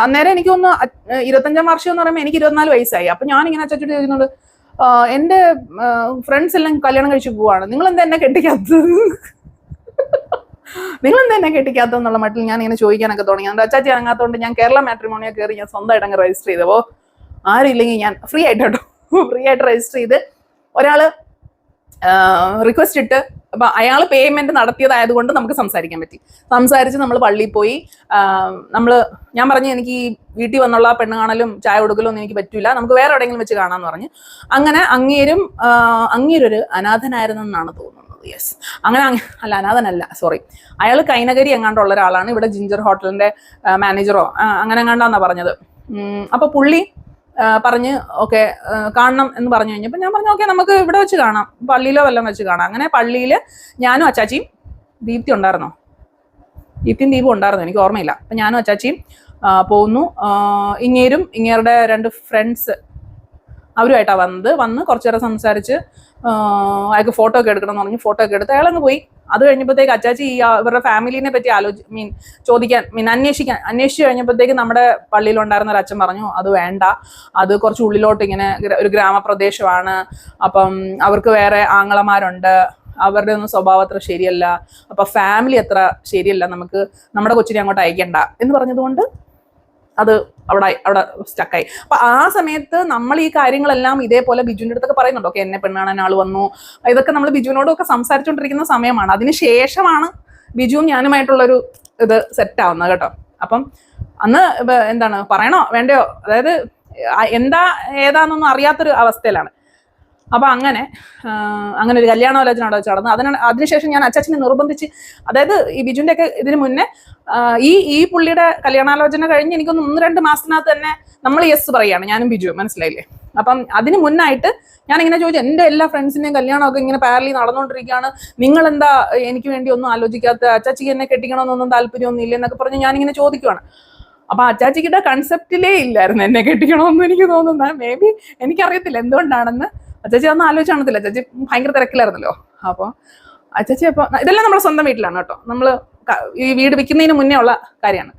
അന്നേരം എനിക്ക് തോന്നുന്നു 25ാം വർഷം എന്ന് പറയുമ്പോൾ എനിക്ക് 24 വയസ്സായി. അപ്പൊ ഞാനിങ്ങനെ അച്ചാച്ചിട്ട് ചോദിക്കുന്നുണ്ട്, എൻ്റെ ഫ്രണ്ട്സ് എല്ലാം കല്യാണം കഴിച്ചു പോവാണ്, നിങ്ങളെന്താ എന്നെ കെട്ടിക്കാത്തതെന്നുള്ള മട്ടിൽ ഞാൻ ഇങ്ങനെ ചോദിക്കാനൊക്കെ തുടങ്ങി. അതുകൊണ്ട് അച്ചാച്ചി ഇറങ്ങാത്തതുകൊണ്ട് ഞാൻ കേരള മാട്രിമോണിയെ കയറി ഞാൻ സ്വന്തമായിട്ട് അങ്ങ് രജിസ്റ്റർ ചെയ്തപ്പോൾ ആരില്ലെങ്കിൽ ഞാൻ ഫ്രീ ആയിട്ട് രജിസ്റ്റർ ചെയ്ത് ഒരാള് റിക്വസ്റ്റ് ഇട്ട്, അപ്പൊ അയാൾ പേയ്മെന്റ് നടത്തിയതായതുകൊണ്ട് നമുക്ക് സംസാരിക്കാൻ പറ്റി. സംസാരിച്ച് നമ്മൾ പള്ളിയിൽ പോയി. ഞാൻ പറഞ്ഞു, എനിക്ക് ഈ വീട്ടിൽ വന്നുള്ള പെണ്ണ് കാണലും ചായ കൊടുക്കലും ഒന്നും എനിക്ക് പറ്റൂല, നമുക്ക് വേറെ എവിടെയെങ്കിലും വെച്ച് കാണാമെന്ന് പറഞ്ഞു. അങ്ങനെ അങ്ങേരൊരു അനാഥനായിരുന്നെന്നാണ് തോന്നുന്നത്. യെസ്, അങ്ങനെ അല്ല, അനാഥനല്ല, സോറി, അയാൾ കൈനകരി എങ്ങാണ്ടുള്ള ഒരാളാണ്. ഇവിടെ ജിഞ്ചർ ഹോട്ടലിന്റെ മാനേജറോ അങ്ങനെ എങ്ങാണ്ടാന്നാ പറഞ്ഞത്. അപ്പൊ പുള്ളി പറഞ്ഞ് ഓക്കെ കാണണം എന്ന് പറഞ്ഞു കഴിഞ്ഞപ്പോൾ ഞാൻ പറഞ്ഞു ഓക്കെ നമുക്ക് ഇവിടെ വെച്ച് കാണാം, പള്ളിയിലോ വല്ലതും വെച്ച് കാണാം. അങ്ങനെ പള്ളിയിൽ ഞാനും അച്ചാച്ചിയും, ദീപ്തി ഉണ്ടായിരുന്നോ, ദീപും ഉണ്ടായിരുന്നു, എനിക്ക് ഓർമ്മയില്ല. അപ്പം ഞാനും അച്ചാച്ചിയും പോകുന്നു. ഇങ്ങേരുടെ 2 ഫ്രണ്ട്സ് അവരുമായിട്ടാണ് വന്ന് കുറച്ചു നേരം സംസാരിച്ച് അയാൾക്ക് ഫോട്ടോ ഒക്കെ എടുക്കണം എന്ന് പറഞ്ഞു. ഫോട്ടോ ഒക്കെ എടുത്ത് അയാളങ്ങ് പോയി. അത് കഴിഞ്ഞപ്പോഴത്തേക്ക് അച്ചാച്ചി ഇവരുടെ ഫാമിലിനെ പറ്റി അന്വേഷിച്ചു കഴിഞ്ഞപ്പോഴത്തേക്ക് നമ്മുടെ പള്ളിയിലുണ്ടായിരുന്ന ഒരു അച്ഛൻ പറഞ്ഞു, അത് വേണ്ട, അത് കുറച്ച് ഉള്ളിലോട്ട് ഇങ്ങനെ ഒരു ഗ്രാമപ്രദേശമാണ്, അപ്പം അവർക്ക് വേറെ ആങ്ങളമാരുണ്ട്, അവരുടെ ഒന്നും സ്വഭാവം അത്ര ശരിയല്ല, അപ്പൊ ഫാമിലി അത്ര ശരിയല്ല, നമുക്ക് നമ്മുടെ കൊച്ചിനെ അങ്ങോട്ട് അയക്കണ്ട എന്ന് പറഞ്ഞതുകൊണ്ട് അത് അവിടെ സ്റ്റക്കായി. അപ്പൊ ആ സമയത്ത് നമ്മൾ ഈ കാര്യങ്ങളെല്ലാം ഇതേപോലെ ബിജുവിന്റെ അടുത്തൊക്കെ പറയുന്നുണ്ട്. ഓക്കെ, എന്നെ പെണ്ണ് കാണാൻ ആൾ വന്നു, ഇതൊക്കെ നമ്മൾ ബിജുവിനോടും ഒക്കെ സംസാരിച്ചുകൊണ്ടിരിക്കുന്ന സമയമാണ്. അതിനുശേഷമാണ് ബിജുവും ഞാനുമായിട്ടുള്ളൊരു ഇത് സെറ്റ് ആവുന്നത് കേട്ടോ. അപ്പം അന്ന് എന്താണ് പറയണോ വേണ്ടയോ, അതായത് ഏതാന്നൊന്നും അറിയാത്തൊരു അവസ്ഥയിലാണ്. അപ്പൊ അങ്ങനെ ഒരു കല്യാണാലോചന അവിടെ വെച്ച് നടന്നു. അതിനുശേഷം ഞാൻ അച്ചാച്ചനെ നിർബന്ധിച്ച്, അതായത് ഈ ബിജുവിന്റെ ഒക്കെ ഇതിന് മുന്നേ ഈ പുള്ളിയുടെ കല്യാണാലോചന കഴിഞ്ഞ് എനിക്കൊന്ന് 1-2 മാസത്തിനകത്ത് തന്നെ നമ്മൾ യെസ് പറയാണ്, ഞാനും ബിജു, മനസ്സിലായില്ലേ. അപ്പം അതിന് മുന്നായിട്ട് ഞാനിങ്ങനെ ചോദിച്ചു, എൻ്റെ എല്ലാ ഫ്രണ്ട്സിന്റെയും കല്യാണമൊക്കെ ഇങ്ങനെ പാരലി നടന്നുകൊണ്ടിരിക്കുകയാണ്, നിങ്ങൾ എന്താ എനിക്ക് വേണ്ടി ഒന്നും ആലോചിക്കാത്ത, അച്ചാച്ചിക്ക് എന്നെ കെട്ടിക്കണമെന്നൊന്നും താല്പര്യമൊന്നും ഇല്ല എന്നൊക്കെ പറഞ്ഞ് ഞാനിങ്ങനെ ചോദിക്കുവാണ്. അപ്പൊ അച്ചാച്ചിക്കിടെ കൺസെപ്റ്റിലേ ഇല്ലായിരുന്നു എന്നെ കെട്ടിക്കണമെന്ന് എനിക്ക് തോന്നുന്നത്. മേ ബി എനിക്കറിയത്തില്ല എന്തുകൊണ്ടാണെന്ന്. അച്ചാച്ചി ഒന്നും ആലോചിച്ച് കാണത്തില്ല, അച്ചാച്ചി ഭയങ്കര തിരക്കിലായിരുന്നല്ലോ. അപ്പോൾ അച്ചാച്ചി, അപ്പോൾ ഇതെല്ലാം നമ്മുടെ സ്വന്തം വീട്ടിലാണ് കേട്ടോ. നമ്മൾ ഈ വീട് വിൽക്കുന്നതിന് മുന്നേ ഉള്ള കാര്യമാണ്.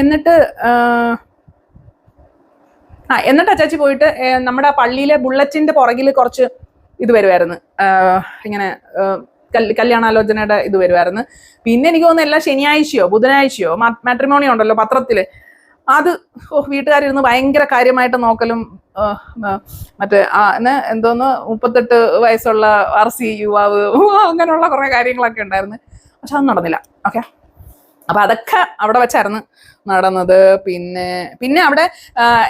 എന്നിട്ട് അച്ചാച്ചി പോയിട്ട് നമ്മുടെ പള്ളിയിലെ ബുള്ളറ്റിന്റെ പുറകിൽ കുറച്ച് ഇത് വരുമായിരുന്നു, ഇങ്ങനെ കല്യാണാലോചനയുടെ ഇത് വരുമായിരുന്നു. പിന്നെ എനിക്ക് തോന്നുന്നു എല്ലാ ശനിയാഴ്ചയോ ബുധനാഴ്ചയോ മാട്രിമോണി ഉണ്ടല്ലോ പത്രത്തില്, അത് വീട്ടുകാരിരുന്ന് ഭയങ്കര കാര്യമായിട്ട് നോക്കലും, മറ്റേ എന്തോന്ന് 38 വയസ്സുള്ള RC യുവാവ്, അങ്ങനെയുള്ള കുറെ കാര്യങ്ങളൊക്കെ ഉണ്ടായിരുന്നു. പക്ഷെ അത് നടന്നില്ല. ഓക്കെ, അപ്പൊ അതൊക്കെ അവിടെ വെച്ചായിരുന്നു നടന്നത്. പിന്നെ അവിടെ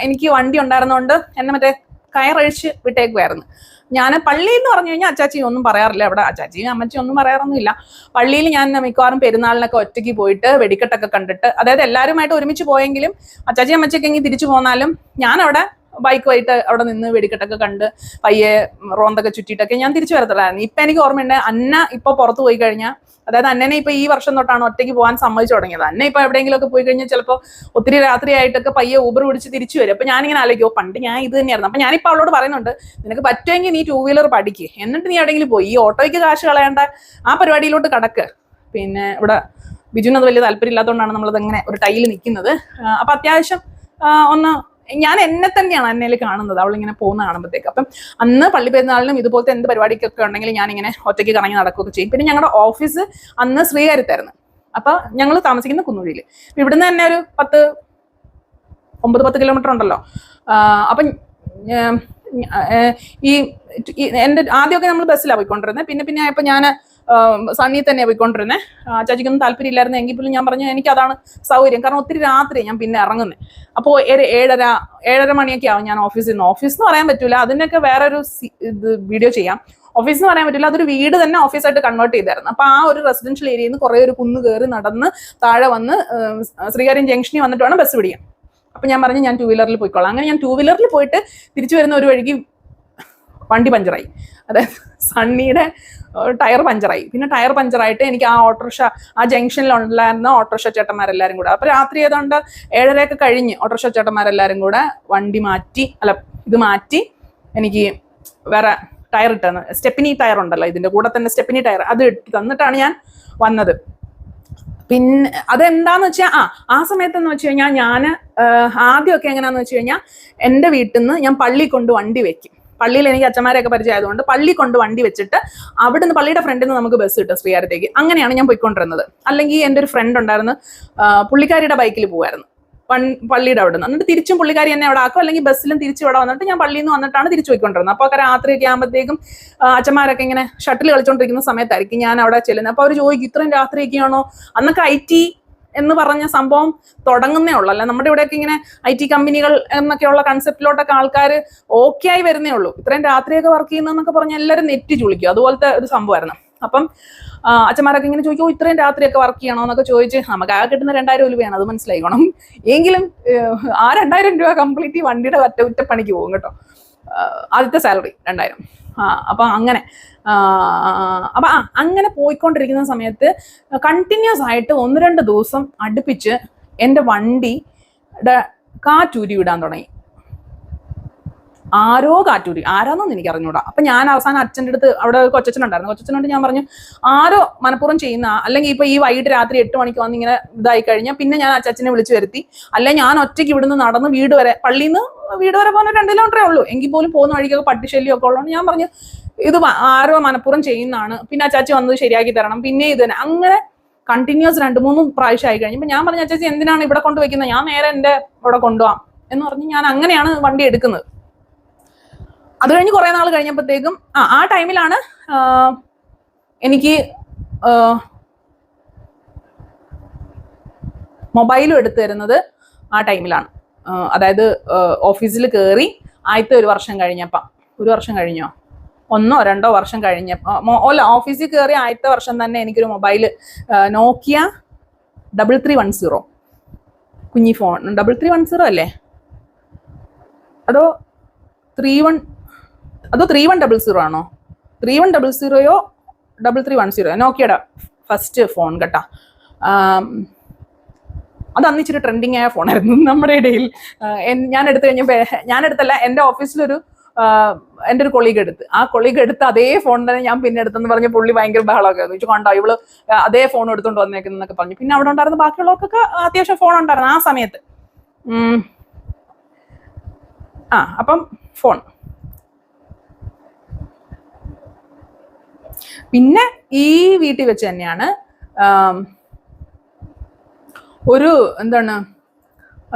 എനിക്ക് വണ്ടി ഉണ്ടായിരുന്നോണ്ട് എന്നെ മറ്റേ കയറഴിച്ച് വിട്ടേക്കുമായിരുന്നു. ഞാൻ പള്ളി എന്ന് പറഞ്ഞു കഴിഞ്ഞാൽ അച്ചാച്ചി ഒന്നും പറയാറില്ല, അവിടെ അച്ചാച്ചിയും അമ്മച്ചിയും ഒന്നും പറയാറൊന്നുമില്ല. പള്ളിയിൽ ഞാൻ മിക്കവാറും പെരുന്നാളിനൊക്കെ ഒറ്റയ്ക്ക് പോയിട്ട് വെടിക്കെട്ടൊക്കെ കണ്ടിട്ട്, അതായത് എല്ലാവരുമായിട്ട് ഒരുമിച്ച് പോയെങ്കിലും അച്ചാച്ചി അമ്മച്ചിയൊക്കെ എങ്കിൽ തിരിച്ചു പോന്നാലും ഞാൻ അവിടെ ബൈക്കുമായിട്ട് അവിടെ നിന്ന് വെടിക്കെട്ടൊക്കെ കണ്ട് പയ്യെ റോന്തൊക്കെ ചുറ്റിയിട്ടൊക്കെ ഞാൻ തിരിച്ചു വരത്തുള്ളായിരുന്നു. ഇപ്പൊ എനിക്ക് ഓർമ്മയുണ്ട്, അന്ന ഇപ്പൊ പുറത്ത് പോയി കഴിഞ്ഞാൽ, അതായത് അന്നനെ ഇപ്പൊ ഈ വർഷം തൊട്ടാണ് ഒറ്റയ്ക്ക് പോകാൻ സമ്മതിച്ചു തുടങ്ങിയത്. അന്ന ഇപ്പൊ എവിടെയെങ്കിലും ഒക്കെ പോയി കഴിഞ്ഞാൽ ചിലപ്പോൾ ഒത്തിരി രാത്രിയായിട്ടൊക്കെ പയ്യെ ഊബർ പിടിച്ച് തിരിച്ചു വരും. അപ്പൊ ഞാനിങ്ങനെ ആലോചിക്കും, പണ്ട് ഞാൻ ഇത് തന്നെയായിരുന്നു. അപ്പൊ ഞാനിപ്പോൾ അവളോട് പറയുന്നുണ്ട്, നിനക്ക് പറ്റുമെങ്കിൽ നീ 2 വീലർ പഠിക്ക്, എന്നിട്ട് നീ എവിടെയെങ്കിലും പോയി ഈ ഓട്ടോയ്ക്ക് കാശ് കളയേണ്ട ആ പരിപാടിയിലോട്ട് കടക്ക്. പിന്നെ ഇവിടെ ബിജുവിനത് വലിയ താല്പര്യം ഇല്ലാത്തതുകൊണ്ടാണ് നമ്മളത് ഇങ്ങനെ ഒരു ടൈൽ നിൽക്കുന്നത്. അപ്പൊ അത്യാവശ്യം ഒന്ന് ഞാൻ എന്നെ തന്നെയാണ് അന്നയിൽ കാണുന്നത്, അവളിങ്ങനെ പോകുന്ന കാണുമ്പോഴത്തേക്ക്. അപ്പം അന്ന് പള്ളി പെരുന്നാളിനും ഇതുപോലത്തെ എന്ത് പരിപാടിക്കൊക്കെ ഉണ്ടെങ്കിൽ ഞാനിങ്ങനെ ഒറ്റയ്ക്ക് കറങ്ങി നടക്കുകയൊക്കെ ചെയ്യും. പിന്നെ ഞങ്ങളുടെ ഓഫീസ് അന്ന് ശ്രീകാര്യത്തായിരുന്നു. അപ്പൊ ഞങ്ങൾ താമസിക്കുന്ന കുന്നുകുഴിയിൽ. ഇവിടുന്ന് തന്നെ ഒരു 9-10 കിലോമീറ്റർ ഉണ്ടല്ലോ. അപ്പം ഈ എൻ്റെ ആദ്യമൊക്കെ നമ്മൾ ബസ്സിലാണ് പോയിക്കൊണ്ടിരുന്നത്. പിന്നെ ആയപ്പോൾ ഞാൻ സണ്ണി തന്നെയാണ് പോയിക്കൊണ്ടിരുന്നത്. ചാച്ചിക്കൊന്നും താല്പര്യം ഇല്ലായിരുന്നു. എങ്കിൽ പോലും ഞാൻ പറഞ്ഞു എനിക്ക് അതാണ് സൗകര്യം, കാരണം ഒത്തിരി രാത്രി ഞാൻ പിന്നെ ഇറങ്ങുന്നത്. അപ്പോൾ 7:30 മണിയൊക്കെ ആവും ഞാൻ ഓഫീസിൽ നിന്ന്. ഓഫീസ് എന്ന് പറയാൻ പറ്റൂല, അതിനൊക്കെ വേറൊരു ഇത് വീഡിയോ ചെയ്യാം. ഓഫീസ് എന്ന് പറയാൻ പറ്റില്ല, അതൊരു വീട് തന്നെ ഓഫീസായിട്ട് കൺവേർട്ട് ചെയ്തായിരുന്നു. അപ്പൊ ആ ഒരു റെസിഡൻഷ്യൽ ഏരിയയിൽ നിന്ന് കുറെ ഒരു കുന്ന് കയറി നടന്ന് താഴെ വന്ന് ശ്രീകാര്യം ജംഗ്ഷനിൽ വന്നിട്ട് വേണം ബസ് പിടിക്കാൻ. അപ്പൊ ഞാൻ പറഞ്ഞു ഞാൻ 2 വീലറിൽ പോയിക്കോളാം. അങ്ങനെ ഞാൻ 2 വീലറിൽ പോയിട്ട് തിരിച്ചു വരുന്ന ഒരു വഴിക്ക് വണ്ടി പഞ്ചറായി. അതായത് സണ്ണിയുടെ ടയർ പഞ്ചറായി. പിന്നെ ടയർ പഞ്ചറായിട്ട് എനിക്ക് ആ ഓട്ടോറിക്ഷ, ആ ജംഗ്ഷനിൽ ഉണ്ടായിരുന്ന ഓട്ടോറിക്ഷ ചേട്ടന്മാരെല്ലാരും കൂടെ, അപ്പൊ രാത്രി ഏതാണ്ട് 7:30 കഴിഞ്ഞ് ഓട്ടോറിക്ഷ ചേട്ടന്മാരെല്ലാരും കൂടെ വണ്ടി മാറ്റി എനിക്ക് വേറെ ടയർ ഇട്ടെന്ന്, സ്റ്റെപ്പിനി ടയർ ഉണ്ടല്ലോ ഇതിന്റെ കൂടെ തന്നെ, സ്റ്റെപ്പിനി ടയർ അത് ഇട്ട് തന്നിട്ടാണ് ഞാൻ വന്നത്. പിന്നെ അതെന്താന്ന് വെച്ചാൽ ആ സമയത്തെന്ന് വെച്ച് കഴിഞ്ഞാൽ ഞാൻ ആദ്യമൊക്കെ എങ്ങനെയാന്ന് വെച്ച് കഴിഞ്ഞാൽ എൻ്റെ വീട്ടിൽ നിന്ന് ഞാൻ പള്ളി കൊണ്ട് വണ്ടി വെക്കും. പള്ളിയിൽ എനിക്ക് അച്ഛന്മാരെയൊക്കെ പരിചയമായതുകൊണ്ട് പള്ളി കൊണ്ട് വണ്ടി വെച്ചിട്ട് അവിടുന്ന് പള്ളിയുടെ ഫ്രണ്ടിൽ നിന്ന് നമുക്ക് ബസ് കിട്ടും ശ്രീകാര്യത്തേക്ക്. അങ്ങനെയാണ് ഞാൻ പോയിക്കൊണ്ടിരുന്നത്. അല്ലെങ്കിൽ എൻ്റെ ഒരു ഫ്രണ്ട് ഉണ്ടായിരുന്നു, പുള്ളിക്കാരിയുടെ ബൈക്കിൽ പോകുമായിരുന്നു പള്ളിയുടെ അവിടെ നിന്ന്. എന്നിട്ട് തിരിച്ചും പുള്ളിക്കാരി എന്നെ അവിടെ ആക്കും, അല്ലെങ്കിൽ ബസ്സിലും തിരിച്ചു ഇവിടെ വന്നിട്ട് ഞാൻ പള്ളിയിൽ നിന്ന് വന്നിട്ടാണ് തിരിച്ചു പോയിക്കൊണ്ടിരുന്നത്. അപ്പോൾ ഒക്കെ രാത്രിയൊക്കെ ആകുമ്പോഴത്തേക്കും അച്ഛന്മാരൊക്കെ ഇങ്ങനെ ഷട്ടിൽ കളിച്ചോണ്ടിരിക്കുന്ന സമയത്തായിരിക്കും ഞാൻ അവിടെ ചെല്ലുന്നത്. അപ്പോൾ അവർ ചോദിക്കും ഇത്രയും രാത്രിയൊക്കെയാണോ? അന്നൊക്കെ IT എന്ന് പറഞ്ഞ സംഭവം തുടങ്ങുന്നേ ഉള്ളൂ. അല്ല നമ്മുടെ ഇവിടെയൊക്കെ ഇങ്ങനെ IT കമ്പനികൾ എന്നൊക്കെയുള്ള കൺസെപ്റ്റിലോട്ടൊക്കെ ആൾക്കാർ ഓക്കെ ആയി വരുന്നേ ഉള്ളൂ. ഇത്രയും രാത്രിയൊക്കെ വർക്ക് ചെയ്യുന്നതെന്നൊക്കെ പറഞ്ഞാൽ എല്ലാവരും നെറ്റ് ചുളിക്കും, അതുപോലത്തെ ഒരു സംഭവമായിരുന്നു. അപ്പം അച്ഛന്മാരൊക്കെ ഇങ്ങനെ ചോദിക്കും ഇത്രയും രാത്രിയൊക്കെ വർക്ക് ചെയ്യണോ എന്നൊക്കെ ചോദിച്ച്, നമുക്ക് ആ കിട്ടുന്ന 2000 രൂപയാണ്, അത് മനസ്സിലായിക്കോണം. എങ്കിലും ആ 2000 രൂപ കംപ്ലീറ്റ് വണ്ടിയുടെ ഒറ്റപ്പണിക്ക് പോകും കേട്ടോ. ആദ്യത്തെ സാലറി 2000. അപ്പൊ അങ്ങനെ അങ്ങനെ പോയിക്കൊണ്ടിരിക്കുന്ന സമയത്ത് കണ്ടിന്യൂസ് ആയിട്ട് 1-2 ദിവസം അടുപ്പിച്ച് എൻ്റെ വണ്ടിയുടെ കാറ്റൂരി വിടാൻ തുടങ്ങി. ആരോ കാറ്റൂരി, ആരാന്നൊന്നും എനിക്ക് അറിഞ്ഞൂടാ. അപ്പൊ ഞാൻ അവസാനം അച്ഛൻ്റെ അടുത്ത്, അവിടെ കൊച്ചച്ഛനുണ്ടായിരുന്നു, കൊച്ചച്ഛനോട് ഞാൻ പറഞ്ഞു ആരോ മനഃപൂർവ്വം ചെയ്യുന്ന, അല്ലെങ്കിൽ ഇപ്പൊ ഈ വൈകിട്ട് രാത്രി 8 മണിക്ക് വന്ന് ഇങ്ങനെ ഇതായി കഴിഞ്ഞാൽ പിന്നെ ഞാൻ അച്ഛനെ വിളിച്ചു വരുത്തി, അല്ലെ ഞാൻ ഒറ്റയ്ക്ക് ഇവിടുന്ന് നടന്ന് വീട് വരെ, പള്ളിയിൽ നിന്ന് വീട് വരെ പോകുന്ന 2 കിലോമീറ്ററേ ഉള്ളൂ, എങ്കിൽ പോലും പോകുന്ന വഴിക്കൊക്കെ പട്ടിശല്യം ഒക്കെ ഉള്ളതുകൊണ്ട് ഞാൻ പറഞ്ഞു ഇത് ആരോ മനഃപൂർവ്വം ചെയ്യുന്നതാണ്, പിന്നെ അച്ചാച്ചി വന്നത് ശരിയാക്കി തരണം, പിന്നെ ഇത് തന്നെ. അങ്ങനെ കണ്ടിന്യൂസ് 2-3 പ്രാവശ്യം ആയി കഴിഞ്ഞപ്പോൾ ഞാൻ പറഞ്ഞു അച്ചാച്ചി എന്തിനാണ് ഇവിടെ കൊണ്ടുവയ്ക്കുന്നത്, ഞാൻ നേരെ എൻ്റെ ഇവിടെ കൊണ്ടുപോകാം എന്ന് പറഞ്ഞ് ഞാൻ അങ്ങനെയാണ് വണ്ടി എടുക്കുന്നത്. അത് കഴിഞ്ഞ് കുറെ നാൾ കഴിഞ്ഞപ്പോഴത്തേക്കും ആ ടൈമിലാണ് എനിക്ക് മൊബൈലും എടുത്തു തരുന്നത്. ആ ടൈമിലാണ്, അതായത് ഓഫീസിൽ കയറി ആദ്യത്തെ 1 വർഷം കഴിഞ്ഞപ്പം, 1 വർഷം കഴിഞ്ഞോ 1-2 വർഷം കഴിഞ്ഞപ്പോൾ, ഓഫീസിൽ കയറി ആദ്യത്തെ വർഷം തന്നെ എനിക്കൊരു മൊബൈല്, നോക്കിയ 3310 കുഞ്ഞി ഫോൺ. 3310 അല്ലേ, അതോ 3100 ആണോ? 3100യോ 3310 നോക്കിയയുടെ ഫസ്റ്റ് ഫോൺ കേട്ടാ. അത് അന്ന് ഇച്ചിരി ട്രെൻഡിങ് ആയ ഫോണായിരുന്നു നമ്മുടെ ഇടയിൽ. ഞാൻ എടുത്തു കഴിഞ്ഞപ്പോൾ, ഞാൻ എടുത്തല്ല, എൻ്റെ ഓഫീസിലൊരു എൻ്റെ ഒരു കൊളീഗ് എടുത്ത്, ആ കൊളീഗ് എടുത്ത് അതേ ഫോൺ തന്നെ ഞാൻ പിന്നെ എടുത്തെന്ന് പറഞ്ഞ് പുള്ളി ഭയങ്കര ബഹളമൊക്കെ ചോദിച്ചു, കണ്ടോ ഇവള് അതേ ഫോൺ എടുത്തുകൊണ്ട് വന്നേക്കുന്നൊക്കെ പറഞ്ഞു. പിന്നെ അവിടെ ഉണ്ടായിരുന്ന ബാക്കിയുള്ളവർക്കൊക്കെ അത്യാവശ്യം ഫോൺ ഉണ്ടായിരുന്നു ആ സമയത്ത്. അപ്പം ഫോൺ. പിന്നെ ഈ വീട്ടിൽ വെച്ച് തന്നെയാണ് ഒരു എന്താണ്,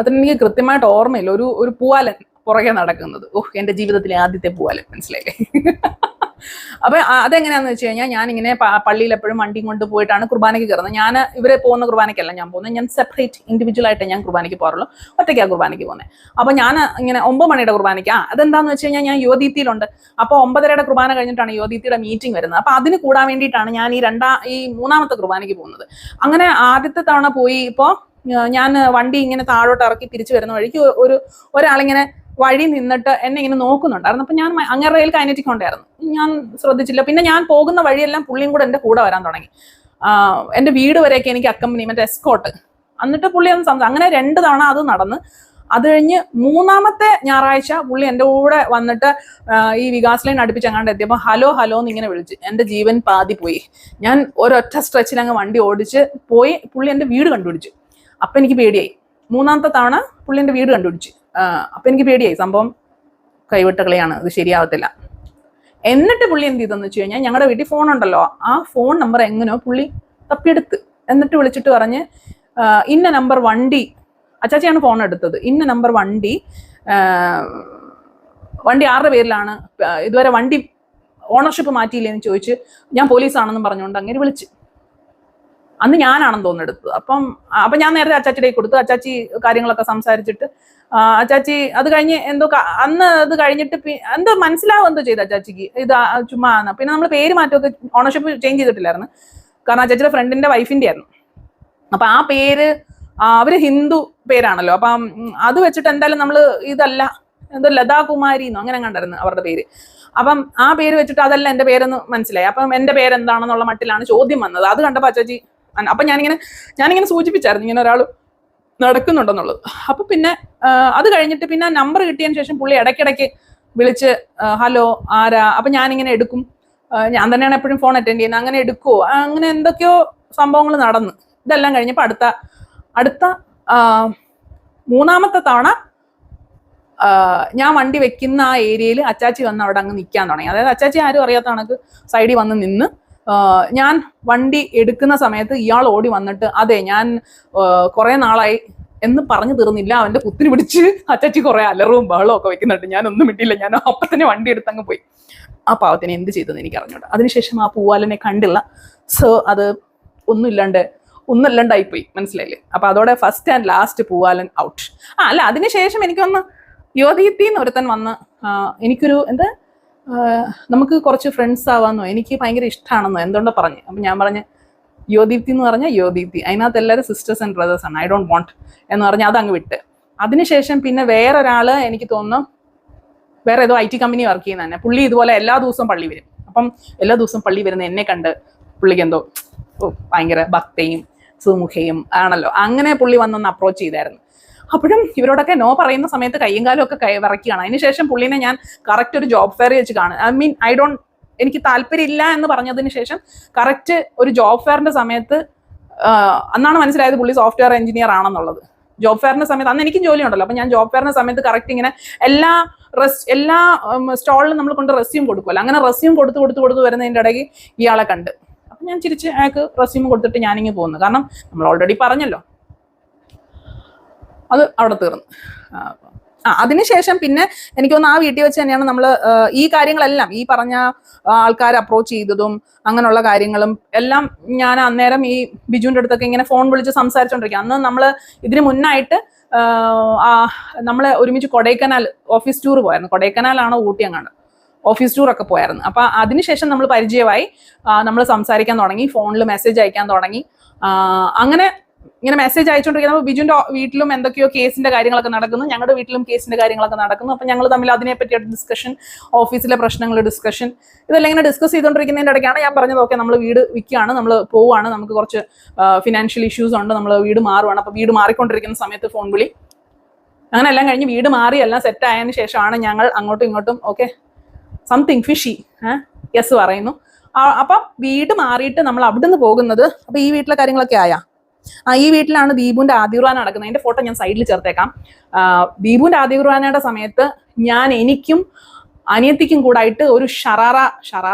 അതെനിക്ക് കൃത്യമായിട്ട് ഓർമ്മയില്ല, ഒരു പൂവാലൻ പുറകെ നടക്കുന്നത്. എൻ്റെ ജീവിതത്തിലെ ആദ്യത്തെ പൂവാലൻ, മനസ്സിലായില്ലേ? അപ്പൊ അതെങ്ങനെയാന്ന് വെച്ച് കഴിഞ്ഞാൽ, ഞാനിങ്ങനെ പള്ളിയിൽ എപ്പോഴും വണ്ടിയും കൊണ്ട് പോയിട്ടാണ് കുർബാനയ്ക്ക് കയറുന്നത്. ഞാൻ ഇവരെ പോകുന്ന കുർബാനയ്ക്കല്ല ഞാൻ പോകുന്നത്, ഞാൻ സെപ്പറേറ്റ് ഇൻഡിവിജ്വൽ ആയിട്ട് ഞാൻ കുർബാനയ്ക്ക് പോകാറുള്ളൂ, ഒറ്റയ്ക്കാണ് കുർബാനയ്ക്ക് പോകുന്നത്. അപ്പൊ ഞാൻ ഇങ്ങനെ 9 മണിയുടെ കുർബാനയ്ക്ക്, അതെന്താന്ന് വെച്ച് കഴിഞ്ഞാൽ ഞാൻ യുവദീപ്തിയിലുണ്ട്. അപ്പോൾ 9:30 കുർബാന കഴിഞ്ഞിട്ടാണ് യുവദീപ്തിയുടെ മീറ്റിംഗ് വരുന്നത്. അപ്പൊ അതിന് കൂടാൻ വേണ്ടിയിട്ടാണ് ഞാൻ ഈ 3ാമത്തെ കുർബാനയ്ക്ക് പോകുന്നത്. അങ്ങനെ ആദ്യത്തെ തവണ പോയി ഇപ്പോൾ ഞാൻ വണ്ടി ഇങ്ങനെ താഴോട്ട് ഇറക്കി തിരിച്ചു വരുന്ന വഴിക്ക് ഒരാളിങ്ങനെ വഴി നിന്നിട്ട് എന്നെ ഇങ്ങനെ നോക്കുന്നുണ്ടായിരുന്നു. അപ്പൊ ഞാൻ അങ്ങനെ റെയിൽ കൈനറ്റിക് ഉണ്ടായിരുന്നു, ഞാൻ ശ്രദ്ധിച്ചില്ല. പിന്നെ ഞാൻ പോകുന്ന വഴിയെല്ലാം പുള്ളിയും കൂടെ എൻ്റെ കൂടെ വരാൻ തുടങ്ങി. എൻ്റെ വീട് വരെയൊക്കെ എനിക്ക് അക്കമ്പനിമെന്റ് എസ്കോട്ട്. എന്നിട്ട് പുള്ളി ഒന്ന് അങ്ങനെ 2 തവണ അത് നടന്ന്. അത് കഴിഞ്ഞ് 3ാമത്തെ ഞായറാഴ്ച പുള്ളി എൻ്റെ കൂടെ വന്നിട്ട് ഈ വികാസ് ലൈൻ അടുപ്പിച്ച് അങ്ങാണ്ട് എത്തിയപ്പോൾ ഹലോ ഹലോ എന്ന് ഇങ്ങനെ വിളിച്ച്. എൻ്റെ ജീവൻ പാതി പോയി. ഞാൻ ഒരൊറ്റ സ്ട്രെച്ചിൽ അങ്ങ് വണ്ടി ഓടിച്ച് പോയി. പുള്ളി എൻ്റെ വീട് കണ്ടുപിടിച്ചു. അപ്പൊ എനിക്ക് പേടിയായി. 3ാമത്തെ തവണ പുള്ളി എൻ്റെ വീട് കണ്ടുപിടിച്ചു. അപ്പൊ എനിക്ക് പേടിയായി, സംഭവം കൈവിട്ട കളിയാണ്, ഇത് ശരിയാവത്തില്ല. എന്നിട്ട് പുള്ളി എന്ത് ചെയ്തെന്ന് വെച്ച് കഴിഞ്ഞാൽ, ഞങ്ങളുടെ വീട്ടിൽ ഫോൺ ഉണ്ടല്ലോ, ആ ഫോൺ നമ്പർ എങ്ങനെയോ പുള്ളി തപ്പിയെടുത്ത് എന്നിട്ട് വിളിച്ചിട്ട് പറഞ്ഞ്, ഇന്ന നമ്പർ വണ്ടി, അച്ചാച്ചിയാണ് ഫോൺ എടുത്തത്, ഇന്ന നമ്പർ വണ്ടി ആരുടെ പേരിലാണ്, ഇതുവരെ വണ്ടി ഓണർഷിപ്പ് മാറ്റിയില്ലേന്ന് ചോദിച്ച് ഞാൻ പോലീസാണെന്നും പറഞ്ഞുകൊണ്ട് അങ്ങനെ വിളിച്ച്. അന്ന് ഞാനാണെന്ന് തോന്നെടുത്തത്. അപ്പം ഞാൻ നേരത്തെ അച്ചാച്ചിയുടെ കൊടുത്തു. അച്ചാച്ചി കാര്യങ്ങളൊക്കെ സംസാരിച്ചിട്ട് അച്ചാച്ചി അത് കഴിഞ്ഞ് അന്ന് അത് കഴിഞ്ഞിട്ട് എന്തോ മനസ്സിലാവും എന്തോ ചെയ്തു അച്ചാച്ചിക്ക്, ഇത് ചുമ്മാ. പിന്നെ നമ്മൾ പേര് മാറ്റമൊക്കെ, ഓണർഷിപ്പ് ചേഞ്ച് ചെയ്തിട്ടില്ലായിരുന്നു, കാരണം അച്ചാച്ചിയുടെ ഫ്രണ്ടിന്റെ വൈഫിന്റെ ആയിരുന്നു. അപ്പൊ ആ പേര് അവര് ഹിന്ദു പേരാണല്ലോ, അപ്പം അത് വെച്ചിട്ട് എന്തായാലും നമ്മൾ ഇതല്ല, എന്തോ ലതാകുമാരി എന്നോ അങ്ങനെ കണ്ടായിരുന്നു അവരുടെ പേര്. അപ്പം ആ പേര് വെച്ചിട്ട് അതല്ല എൻ്റെ പേരെന്ന് മനസ്സിലായി. അപ്പം എൻ്റെ പേരെന്താണെന്നുള്ള മട്ടിലാണ് ചോദ്യം വന്നത്. അത് കണ്ടപ്പോൾ അച്ചാച്ചി, അപ്പൊ ഞാനിങ്ങനെ സൂചിപ്പിച്ചായിരുന്നു ഇങ്ങനെ ഒരാൾ നടക്കുന്നുണ്ടെന്നുള്ളത്. അപ്പൊ പിന്നെ അത് കഴിഞ്ഞിട്ട് പിന്നെ നമ്പർ കിട്ടിയതിന് ശേഷം പുള്ളി ഇടയ്ക്കിടയ്ക്ക് വിളിച്ച് ഹലോ ആരാ, അപ്പൊ ഞാനിങ്ങനെ എടുക്കും. ഞാൻ തന്നെയാണ് എപ്പോഴും ഫോൺ അറ്റൻഡ് ചെയ്യുന്നത്. അങ്ങനെ എടുക്കുവോ, അങ്ങനെ എന്തൊക്കെയോ സംഭവങ്ങൾ നടന്നു. ഇതെല്ലാം കഴിഞ്ഞപ്പോൾ അടുത്ത 3ാമത്തെ തവണ ഞാൻ വണ്ടി വെക്കുന്ന ആ ഏരിയയിൽ അച്ചാച്ചി വന്ന് അവിടെ അങ്ങ് നിൽക്കാൻ തുടങ്ങി. അതായത് അച്ചാച്ചി ആരും അറിയാത്ത കണക്ക് സൈഡിൽ വന്ന് നിന്ന്, ഞാൻ വണ്ടി എടുക്കുന്ന സമയത്ത് ഇയാൾ ഓടി വന്നിട്ട്, അതെ ഞാൻ കുറെ നാളായി എന്ന് പറഞ്ഞു തീർന്നില്ല, അവന്റെ കുത്തിന് പിടിച്ച് അച്ചാച്ചി കുറെ അലറും ബഹളവും ഒക്കെ വെക്കുന്നുണ്ട്. ഞാനൊന്നും വിട്ടില്ല, ഞാൻ അപ്പത്തന്നെ വണ്ടി എടുത്തങ്ങ് പോയി. ആ പാവത്തിന് എന്ത് ചെയ്തെന്ന് എനിക്ക് അറിഞ്ഞൂടാ. അതിനുശേഷം ആ പൂവാലനെ കണ്ടില്ല. സോ അത് ഒന്നുമില്ലാണ്ടായിപ്പോയി, മനസ്സിലായില്ലേ? അപ്പൊ അതോടെ ഫസ്റ്റ് ആൻഡ് ലാസ്റ്റ് പൂവാലൻ ഔട്ട്. അല്ല, അതിനുശേഷം എനിക്കൊന്ന് യുവദീപ്തിന്ന് ഒരുത്തൻ വന്ന് എനിക്കൊരു നമുക്ക് കുറച്ച് ഫ്രണ്ട്സ് ആവാന്നോ, എനിക്ക് ഭയങ്കര ഇഷ്ടമാണെന്നോ എന്തുകൊണ്ടോ പറഞ്ഞു. അപ്പൊ ഞാൻ പറഞ്ഞ് യുവദീപ്തി എന്ന് പറഞ്ഞാൽ യുവദീപ്തി, അതിനകത്ത് എല്ലാവരും സിസ്റ്റേഴ്സ് ആൻഡ് ബ്രദേഴ്സ് ആണ്, ഐ ഡോണ്ട് വാണ്ട് എന്ന് പറഞ്ഞാൽ അത് അങ്ങ് വിട്ട്. അതിനുശേഷം പിന്നെ വേറൊരാള്, എനിക്ക് തോന്നുന്നു വേറെ ഏതോ IT കമ്പനി വർക്ക് ചെയ്യുന്ന തന്നെ, പുള്ളി ഇതുപോലെ എല്ലാ ദിവസവും പള്ളി വരും. അപ്പം എല്ലാ ദിവസവും പള്ളി വരുന്ന എന്നെ കണ്ട് പുള്ളിക്ക് എന്തോ ഭയങ്കര ഭക്തയും സുമുഖയും ആണല്ലോ, അങ്ങനെ പുള്ളി വന്നൊന്ന് അപ്രോച്ച് ചെയ്തായിരുന്നു. അപ്പോഴും ഇവരോടൊക്കെ നോ പറയുന്ന സമയത്ത് കയ്യും കാലും ഒക്കെ വിറയ്ക്കുകയാണ്. അതിനുശേഷം പുള്ളിനെ ഞാൻ കറക്റ്റ് ഒരു ജോബ് ഫെയർ വെച്ച് കാണും. എനിക്ക് താല്പര്യമില്ല എന്ന് പറഞ്ഞതിന് ശേഷം കറക്റ്റ് ഒരു ജോബ് ഫെയറിന്റെ സമയത്ത് അന്നാണ് മനസ്സിലായത് പുള്ളി സോഫ്റ്റ്വെയർ എഞ്ചിനീയർ ആണെന്നുള്ളത്. ജോബ് ഫെയറിന്റെ സമയത്ത് അന്ന് എനിക്കും ജോലി ഉണ്ടല്ലോ, അപ്പൊ ഞാൻ ജോബ് ഫെയറിന്റെ സമയത്ത് കറക്റ്റ് ഇങ്ങനെ എല്ലാ സ്റ്റോളിലും നമ്മൾ കൊണ്ട് റെസ്യൂം കൊടുക്കുമല്ലോ, അങ്ങനെ റെസ്യൂം കൊടുത്ത് വരുന്നതിൻ്റെ ഇടയ്ക്ക് ഇയാളെ കണ്ട്. അപ്പൊ ഞാൻ ചിരിച്ച് അയാൾക്ക് റെസ്യൂം കൊടുത്തിട്ട് ഞാനിങ്ങനെ പോകുന്നു. കാരണം നമ്മൾ ഓൾറെഡി പറഞ്ഞല്ലോ, അത് അവിടെ തീർന്നു. അതിനുശേഷം പിന്നെ എനിക്ക് തോന്നുന്നു ആ വീട്ടിൽ വെച്ച് തന്നെയാണ് നമ്മൾ ഈ കാര്യങ്ങളെല്ലാം, ഈ പറഞ്ഞ ആൾക്കാരെ അപ്രോച്ച് ചെയ്തതും അങ്ങനെയുള്ള കാര്യങ്ങളും എല്ലാം ഞാൻ അന്നേരം ഈ ബിജുവിൻ്റെ അടുത്തൊക്കെ ഇങ്ങനെ ഫോൺ വിളിച്ച് സംസാരിച്ചോണ്ടിരിക്കുക. അന്ന് നമ്മൾ ഇതിന് മുന്നായിട്ട് നമ്മൾ ഒരുമിച്ച് കൊടൈക്കനാൽ ഓഫീസ് ടൂർ പോയായിരുന്നു. കൊടൈക്കനാലാണോ ഊട്ടി അങ്ങാണ്ട് ഓഫീസ് ടൂറൊക്കെ പോയായിരുന്നു. അപ്പൊ അതിനുശേഷം നമ്മൾ പരിചയമായി, നമ്മൾ സംസാരിക്കാൻ തുടങ്ങി, ഫോണിൽ മെസ്സേജ് അയക്കാൻ തുടങ്ങി. അങ്ങനെ ഇങ്ങനെ മെസ്സേജ് അയച്ചുകൊണ്ടിരിക്കുന്നത് ബിജുവിന്റെ വീട്ടിലും എന്തൊക്കെയോ കേസിന്റെ കാര്യങ്ങളൊക്കെ നടക്കുന്നു, ഞങ്ങളുടെ വീട്ടിലും കേസിന്റെ കാര്യങ്ങളൊക്കെ നടക്കുന്നു. അപ്പൊ ഞങ്ങൾ തമ്മിൽ അതിനെപ്പറ്റിയുള്ള ഡിസ്കഷൻ, ഓഫീസിലെ പ്രശ്നങ്ങളുടെ ഡിസ്കഷൻ, ഇതെല്ലാം ഇങ്ങനെ ഡിസ്കസ് ചെയ്തുകൊണ്ടിരിക്കുന്നതിന്റെ ഇടയ്ക്കാണ് ഞാൻ പറഞ്ഞത്, ഓക്കെ നമ്മൾ വീട് വിൽക്കുകയാണ്, നമ്മൾ പോവുകയാണ്, നമുക്ക് കുറച്ച് ഫിനാൻഷ്യൽ ഇഷ്യൂസ് ഉണ്ട്, നമ്മൾ വീട് മാറുവാണ്. അപ്പൊ വീട് മാറിക്കൊണ്ടിരിക്കുന്ന സമയത്ത് ഫോൺ വിളി. അങ്ങനെ എല്ലാം കഴിഞ്ഞ് വീട് മാറി എല്ലാം സെറ്റ് ആയതിനു ശേഷമാണ് ഞങ്ങൾ അങ്ങോട്ടും ഇങ്ങോട്ടും ഓക്കെ സംതിങ് ഫിഷി യെസ് പറയുന്നു. അപ്പം വീട് മാറിയിട്ട് നമ്മൾ അവിടുന്ന് പോകുന്നത്, അപ്പൊ ഈ വീട്ടിലെ കാര്യങ്ങളൊക്കെ ആയാ ഈ വീട്ടിലാണ് ദീപുവിന്റെ ആദ്യ കുർബാന നടക്കുന്നത്. അതിന്റെ ഫോട്ടോ ഞാൻ സൈഡിൽ ചേർത്തേക്കാം. ദീപുവിന്റെ ആദ്യ കുർബാനയുടെ സമയത്ത് എനിക്കും അനിയത്തിക്കും കൂടായിട്ട് ഒരു ഷറാറ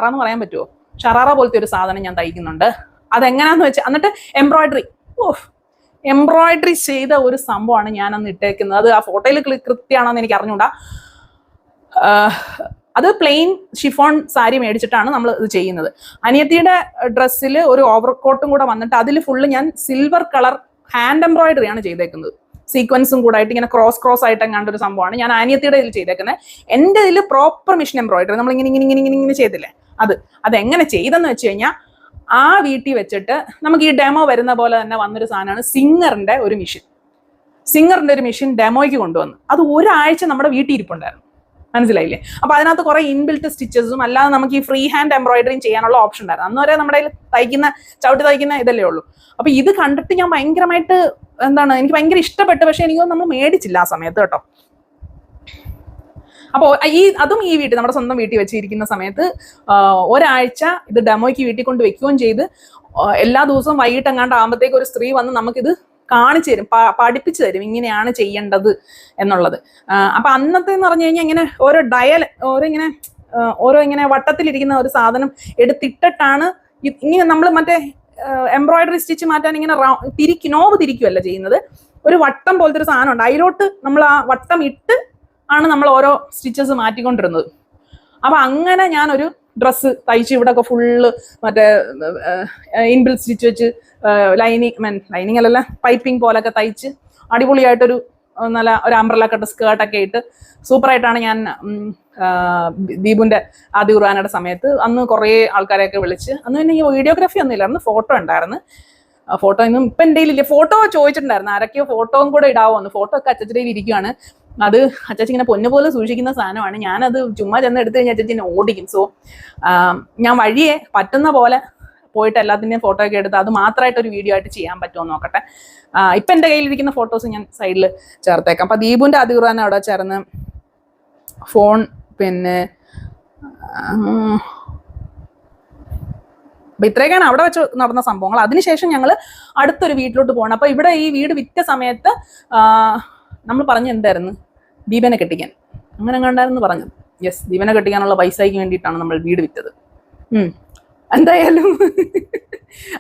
എന്ന് പറയാൻ പറ്റുമോ, ഷറാറ പോലത്തെ ഒരു സാധനം ഞാൻ തയ്ക്കുന്നുണ്ട്. അതെങ്ങനാന്ന് വെച്ചാൽ എന്നിട്ട് എംബ്രോയിഡറി ചെയ്ത ഒരു സംഭവമാണ് ഞാൻ അന്ന് ഇട്ടേക്കുന്നത്. അത് ആ ഫോട്ടോയിൽ കൃത്യമാണെന്ന് എനിക്ക് അറിഞ്ഞൂടാ. അത് പ്ലെയിൻ ഷിഫോൺ സാരി മേടിച്ചിട്ടാണ് നമ്മൾ ഇത് ചെയ്യുന്നത്. അനിയത്തിയുടെ ഡ്രസ്സിൽ ഒരു ഓവർകോട്ടും കൂടെ വന്നിട്ട് അതിൽ ഫുള്ള് ഞാൻ സിൽവർ കളർ ഹാൻഡ് എംബ്രോയിഡറി ആണ് ചെയ്തേക്കുന്നത്. സീക്വൻസും കൂടെ ആയിട്ട് ഇങ്ങനെ ക്രോസ് ആയിട്ട് എങ്ങാണ്ട് ഒരു സംഭവമാണ് ഞാൻ അനിയത്തിയുടെ ഇതിൽ ചെയ്തേക്കുന്നത്. എൻ്റെ ഇതിൽ പ്രോപ്പർ മിഷൻ എംബ്രോയിഡറി നമ്മൾ ഇങ്ങനെ ചെയ്തില്ലേ, അതെങ്ങനെ ചെയ്തെന്ന് വെച്ച് കഴിഞ്ഞാൽ ആ വീട്ടിൽ വെച്ചിട്ട് നമുക്ക് ഈ ഡെമോ വരുന്ന പോലെ തന്നെ വന്നൊരു സാധനമാണ് സിംഗറിന്റെ ഒരു മിഷൻ ഡെമോയ്ക്ക് കൊണ്ടുവന്നു. അത് ഒരാഴ്ച നമ്മുടെ വീട്ടിൽ ഇരിപ്പുണ്ടായിരുന്നു, മനസ്സിലായില്ലേ? അപ്പൊ അതിനകത്ത് കുറെ ഇൻബിൽറ്റ് സ്റ്റിച്ചസും അല്ലാതെ നമുക്ക് ഈ ഫ്രീ ഹാൻഡ് എംബ്രോയിഡറിയും ചെയ്യാനുള്ള ഓപ്ഷൻ ഉണ്ടായിരുന്നു. അന്ന് വരെ നമ്മുടെ ചവിട്ടി തയ്ക്കുന്ന ഇതല്ലേ ഉള്ളൂ. അപ്പൊ ഇത് കണ്ടിട്ട് ഞാൻ ഭയങ്കരമായിട്ട് എനിക്ക് ഭയങ്കര ഇഷ്ടപ്പെട്ടു. പക്ഷെ എനിക്കൊന്നും നമ്മൾ മേടിച്ചില്ല ആ സമയത്ത് കേട്ടോ. അപ്പോൾ അതും ഈ വീട്ടിൽ നമ്മുടെ സ്വന്തം വീട്ടിൽ വെച്ചിരിക്കുന്ന സമയത്ത് ഒരാഴ്ച ഇത് ഡെമോയ്ക്ക് വീട്ടിൽ കൊണ്ട് വെക്കുകയും ചെയ്ത് എല്ലാ ദിവസവും വൈകിട്ട് എങ്ങാണ്ട് ആകുമ്പോഴത്തേക്ക് ഒരു സ്ത്രീ വന്ന് നമുക്കിത് കാണിച്ചു തരും, പഠിപ്പിച്ചു തരും ഇങ്ങനെയാണ് ചെയ്യേണ്ടത് എന്നുള്ളത്. അപ്പൊ അന്നത്തെ എന്ന് പറഞ്ഞു കഴിഞ്ഞാൽ ഇങ്ങനെ ഓരോ ഇങ്ങനെ വട്ടത്തിലിരിക്കുന്ന ഒരു സാധനം എടുത്തിട്ടിട്ടാണ് ഇങ്ങനെ നമ്മൾ മറ്റേ എംബ്രോയിഡറി സ്റ്റിച്ച് മാറ്റാൻ ഇങ്ങനെ നോവ് തിരിക്കുമല്ല ചെയ്യുന്നത്. ഒരു വട്ടം പോലത്തെ ഒരു സാധനം ഉണ്ട്, അതിലോട്ട് നമ്മൾ ആ വട്ടം ഇട്ട് ആണ് നമ്മൾ ഓരോ സ്റ്റിച്ചസ് മാറ്റിക്കൊണ്ടിരുന്നത്. അപ്പൊ അങ്ങനെ ഞാനൊരു ഡ്രസ്സ് തയ്ച്ച് ഇവിടെ ഒക്കെ ഫുള്ള് മറ്റേ ഇൻബിൽ സ്റ്റിച്ച് വെച്ച് ലൈനിങ് അല്ലല്ല പൈപ്പിംഗ് പോലൊക്കെ തയ്ച്ച് അടിപൊളിയായിട്ടൊരു നല്ല ഒരു അംബ്രല കട്ട് സ്കേർട്ടൊക്കെ ഇട്ട് സൂപ്പറായിട്ടാണ് ഞാൻ ദീപുവിന്റെ ആദ്യ കുർബാനയുടെ സമയത്ത് അന്ന് കുറേ ആൾക്കാരെയൊക്കെ വിളിച്ച്, അന്ന് പിന്നെ ഈ വീഡിയോഗ്രാഫി ഒന്നും ഇല്ലായിരുന്നു, ഫോട്ടോ ഉണ്ടായിരുന്നു. ഫോട്ടോ ഒന്നും ഇപ്പം എൻ്റെ കയ്യിലില്ല. ഫോട്ടോ ചോദിച്ചിട്ടുണ്ടായിരുന്നു ആരൊക്കെയോ ഫോട്ടോയും കൂടെ ഇടാവോന്ന്. ഫോട്ടോ ഒക്കെ അച്ചച്ചിയുടെ ഇരിക്കുകയാണ്. അത് അച്ചാച്ചി ഇങ്ങനെ പൊന്നു പോലെ സൂക്ഷിക്കുന്ന സാധനമാണ്. ഞാനത് ചുമ്മാ ചെന്ന് എടുത്തു കഴിഞ്ഞാൽ അച്ചാച്ചി ഓടിക്കും. സോ ഞാൻ വഴിയെ പറ്റുന്ന പോലെ പോയിട്ട് എല്ലാത്തിൻ്റെയും ഫോട്ടോ ഒക്കെ എടുത്ത് അത് മാത്രമായിട്ട് ഒരു വീഡിയോ ആയിട്ട് ചെയ്യാൻ പറ്റുമോ നോക്കട്ടെ. ഇപ്പം എൻ്റെ കയ്യിലിരിക്കുന്ന ഫോട്ടോസ് ഞാൻ സൈഡിൽ ചേർത്തേക്കാം. അപ്പം ദീപുവിൻ്റെ ആദ്യ കുർബാന അവിടെ ചേർന്ന് ഫോൺ പിന്നെ അപ്പൊ ഇത്രയൊക്കെയാണ് അവിടെ വെച്ച് നടന്ന സംഭവങ്ങൾ. അതിനുശേഷം ഞങ്ങൾ അടുത്തൊരു വീട്ടിലോട്ട് പോകണം. അപ്പൊ ഇവിടെ ഈ വീട് വിറ്റ സമയത്ത് നമ്മൾ പറഞ്ഞ എന്തായിരുന്നു, ദീപനെ കെട്ടിക്കാൻ അങ്ങനെ കണ്ടായിരുന്നു പറഞ്ഞത്. യെസ്, ദീപനെ കെട്ടിക്കാനുള്ള പൈസയ്ക്ക് വേണ്ടിയിട്ടാണ് നമ്മൾ വീട് വിറ്റത്. എന്തായാലും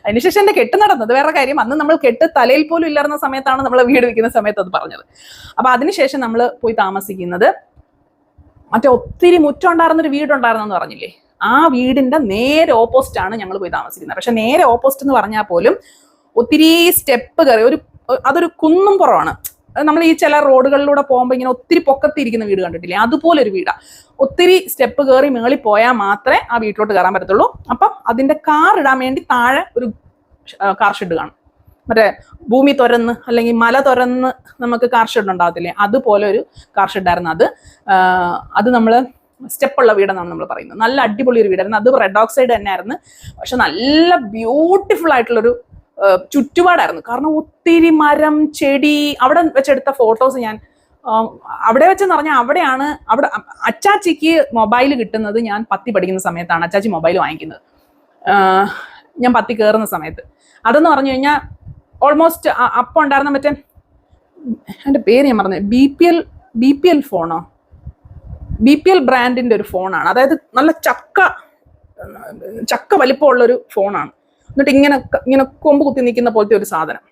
അതിനുശേഷം എൻ്റെ കെട്ട് നടന്നത് വേറെ കാര്യം. അന്ന് നമ്മൾ കെട്ട് തലയിൽ പോലും ഇല്ലായിരുന്ന സമയത്താണ് നമ്മൾ വീട് വിൽക്കുന്ന സമയത്ത് അത് പറഞ്ഞത്. അപ്പൊ അതിനുശേഷം നമ്മൾ പോയി താമസിക്കുന്നത് മറ്റേ ഒത്തിരി മുറ്റം ഉണ്ടായിരുന്നൊരു വീടുണ്ടായിരുന്നെന്ന് പറഞ്ഞില്ലേ, ആ വീടിന്റെ നേരെ ഓപ്പോസിറ്റ് ആണ് ഞങ്ങൾ പോയി താമസിക്കുന്നത്. പക്ഷെ നേരെ ഓപ്പോസിറ്റ് എന്ന് പറഞ്ഞാൽ പോലും ഒത്തിരി സ്റ്റെപ്പ് കയറി അതൊരു കുന്നും പുറമാണ്. നമ്മൾ ഈ ചില റോഡുകളിലൂടെ പോകുമ്പോൾ ഇങ്ങനെ ഒത്തിരി പൊക്കത്തിരിക്കുന്ന വീട് കണ്ടിട്ടില്ലേ, അതുപോലെ ഒരു വീടാണ്. ഒത്തിരി സ്റ്റെപ്പ് കയറി മേളിൽ പോയാൽ മാത്രമേ ആ വീട്ടിലോട്ട് കയറാൻ പറ്റത്തുള്ളൂ. അപ്പം അതിന്റെ കാർ ഇടാൻ വേണ്ടി താഴെ ഒരു കാർ ഷെഡ് കാണും. മറ്റേ ഭൂമി തുരന്ന് അല്ലെങ്കിൽ മല തുരന്ന് നമുക്ക് കാർ ഷെഡ് ഉണ്ടാകത്തില്ലേ, അതുപോലെ ഒരു കാർ ഷെഡായിരുന്നു അത് നമ്മൾ സ്റ്റെപ്പുള്ള വീടെന്നാണ് നമ്മൾ പറയുന്നത്. നല്ല അടിപൊളി ഒരു വീടായിരുന്നു. അത് റെഡ് ഓക്സൈഡ് തന്നെ ആയിരുന്നു. പക്ഷെ നല്ല ബ്യൂട്ടിഫുൾ ആയിട്ടുള്ളൊരു ചുറ്റുപാടായിരുന്നു. കാരണം ഒത്തിരി മരം ചെടി. അവിടെ വെച്ചെടുത്ത ഫോട്ടോസ് ഞാൻ അവിടെ വെച്ചെന്ന് പറഞ്ഞാൽ അവിടെ അച്ചാച്ചിക്ക് മൊബൈൽ കിട്ടുന്നത് ഞാൻ 10 പഠിക്കുന്ന സമയത്താണ് അച്ചാച്ചി മൊബൈൽ വാങ്ങിക്കുന്നത്. ഞാൻ 10 കയറുന്ന സമയത്ത്. അതെന്ന് പറഞ്ഞു കഴിഞ്ഞാൽ ഓൾമോസ്റ്റ് അപ്പം ഉണ്ടായിരുന്ന മറ്റേ എൻ്റെ പേര് ഞാൻ പറഞ്ഞത് BPL ഫോണോ, BPL ബ്രാൻഡിന്റെ ഒരു ഫോണാണ്. അതായത് നല്ല ചക്ക വലിപ്പമുള്ളൊരു ഫോണാണ്. എന്നിട്ട് ഇങ്ങനെ കൊമ്പ് കുത്തി നിൽക്കുന്ന പോലത്തെ ഒരു സാധനം.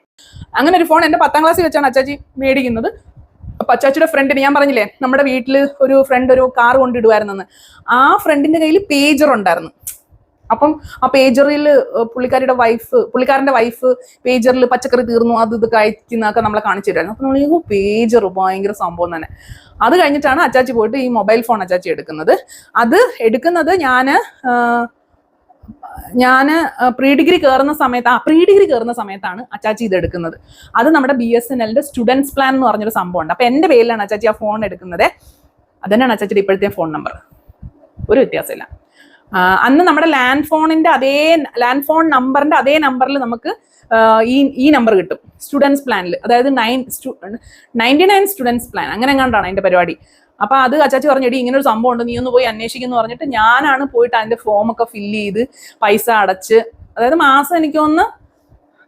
അങ്ങനെ ഒരു ഫോൺ എൻ്റെ 10ാം ക്ലാസ്സിൽ വെച്ചാണ് അച്ചാച്ചി മേടിക്കുന്നത്. അപ്പൊ അച്ചാച്ചിയുടെ ഫ്രണ്ടിന് ഞാൻ പറഞ്ഞില്ലേ നമ്മുടെ വീട്ടിൽ ഒരു ഫ്രണ്ട് ഒരു കാർ കൊണ്ടിടുമായിരുന്നെന്ന്, ആ ഫ്രണ്ടിന്റെ കയ്യിൽ പേജർ ഉണ്ടായിരുന്നു. അപ്പം ആ പേജറിൽ പുള്ളിക്കാരന്റെ വൈഫ് പേജറിൽ പച്ചക്കറി തീർന്നു അത് കഴിക്കുന്നതൊക്കെ നമ്മളെ കാണിച്ചു തരുമായിരുന്നു. അപ്പൊ നമ്മൾ പേജർ ഭയങ്കര സംഭവം തന്നെ. അത് കഴിഞ്ഞിട്ടാണ് അച്ചാച്ചി പോയിട്ട് ഈ മൊബൈൽ ഫോൺ അച്ചാച്ചി എടുക്കുന്നത്. അത് എടുക്കുന്നത് ഞാൻ പ്രീ ഡിഗ്രി കയറുന്ന സമയത്താണ് അച്ചാച്ചി ഇത് എടുക്കുന്നത്. അത് നമ്മുടെ BSNLന്റെ സ്റ്റുഡൻസ് പ്ലാൻ എന്ന് പറഞ്ഞൊരു സംഭവം ഉണ്ട്. അപ്പൊ എൻ്റെ പേരിലാണ് അച്ചാച്ചി ആ ഫോൺ എടുക്കുന്നത്. അതന്നെയാണ് അച്ചാച്ചിയുടെ ഇപ്പോഴത്തെ ഫോൺ നമ്പർ, ഒരു വ്യത്യാസമില്ല. അന്ന് നമ്മുടെ ലാൻഡ് ഫോൺ നമ്പറിന്റെ അതേ നമ്പറിൽ നമുക്ക് ഈ നമ്പർ കിട്ടും സ്റ്റുഡൻസ് പ്ലാനിൽ, അതായത് 99 സ്റ്റുഡൻസ് പ്ലാൻ അങ്ങനെ എങ്ങാണ്ടാണ് അതിന്റെ പരിപാടി. അപ്പൊ അത് അച്ചാച്ചി പറഞ്ഞു, എടി ഇങ്ങനെ ഒരു സംഭവം ഉണ്ട്, നീ ഒന്ന് പോയി അന്വേഷിക്കുന്നു പറഞ്ഞിട്ട് ഞാനാണ് പോയിട്ട് അതിന്റെ ഫോം ഒക്കെ ഫില്ല് ചെയ്ത് പൈസ അടച്ച്, അതായത് മാസം എനിക്ക് ഒന്ന്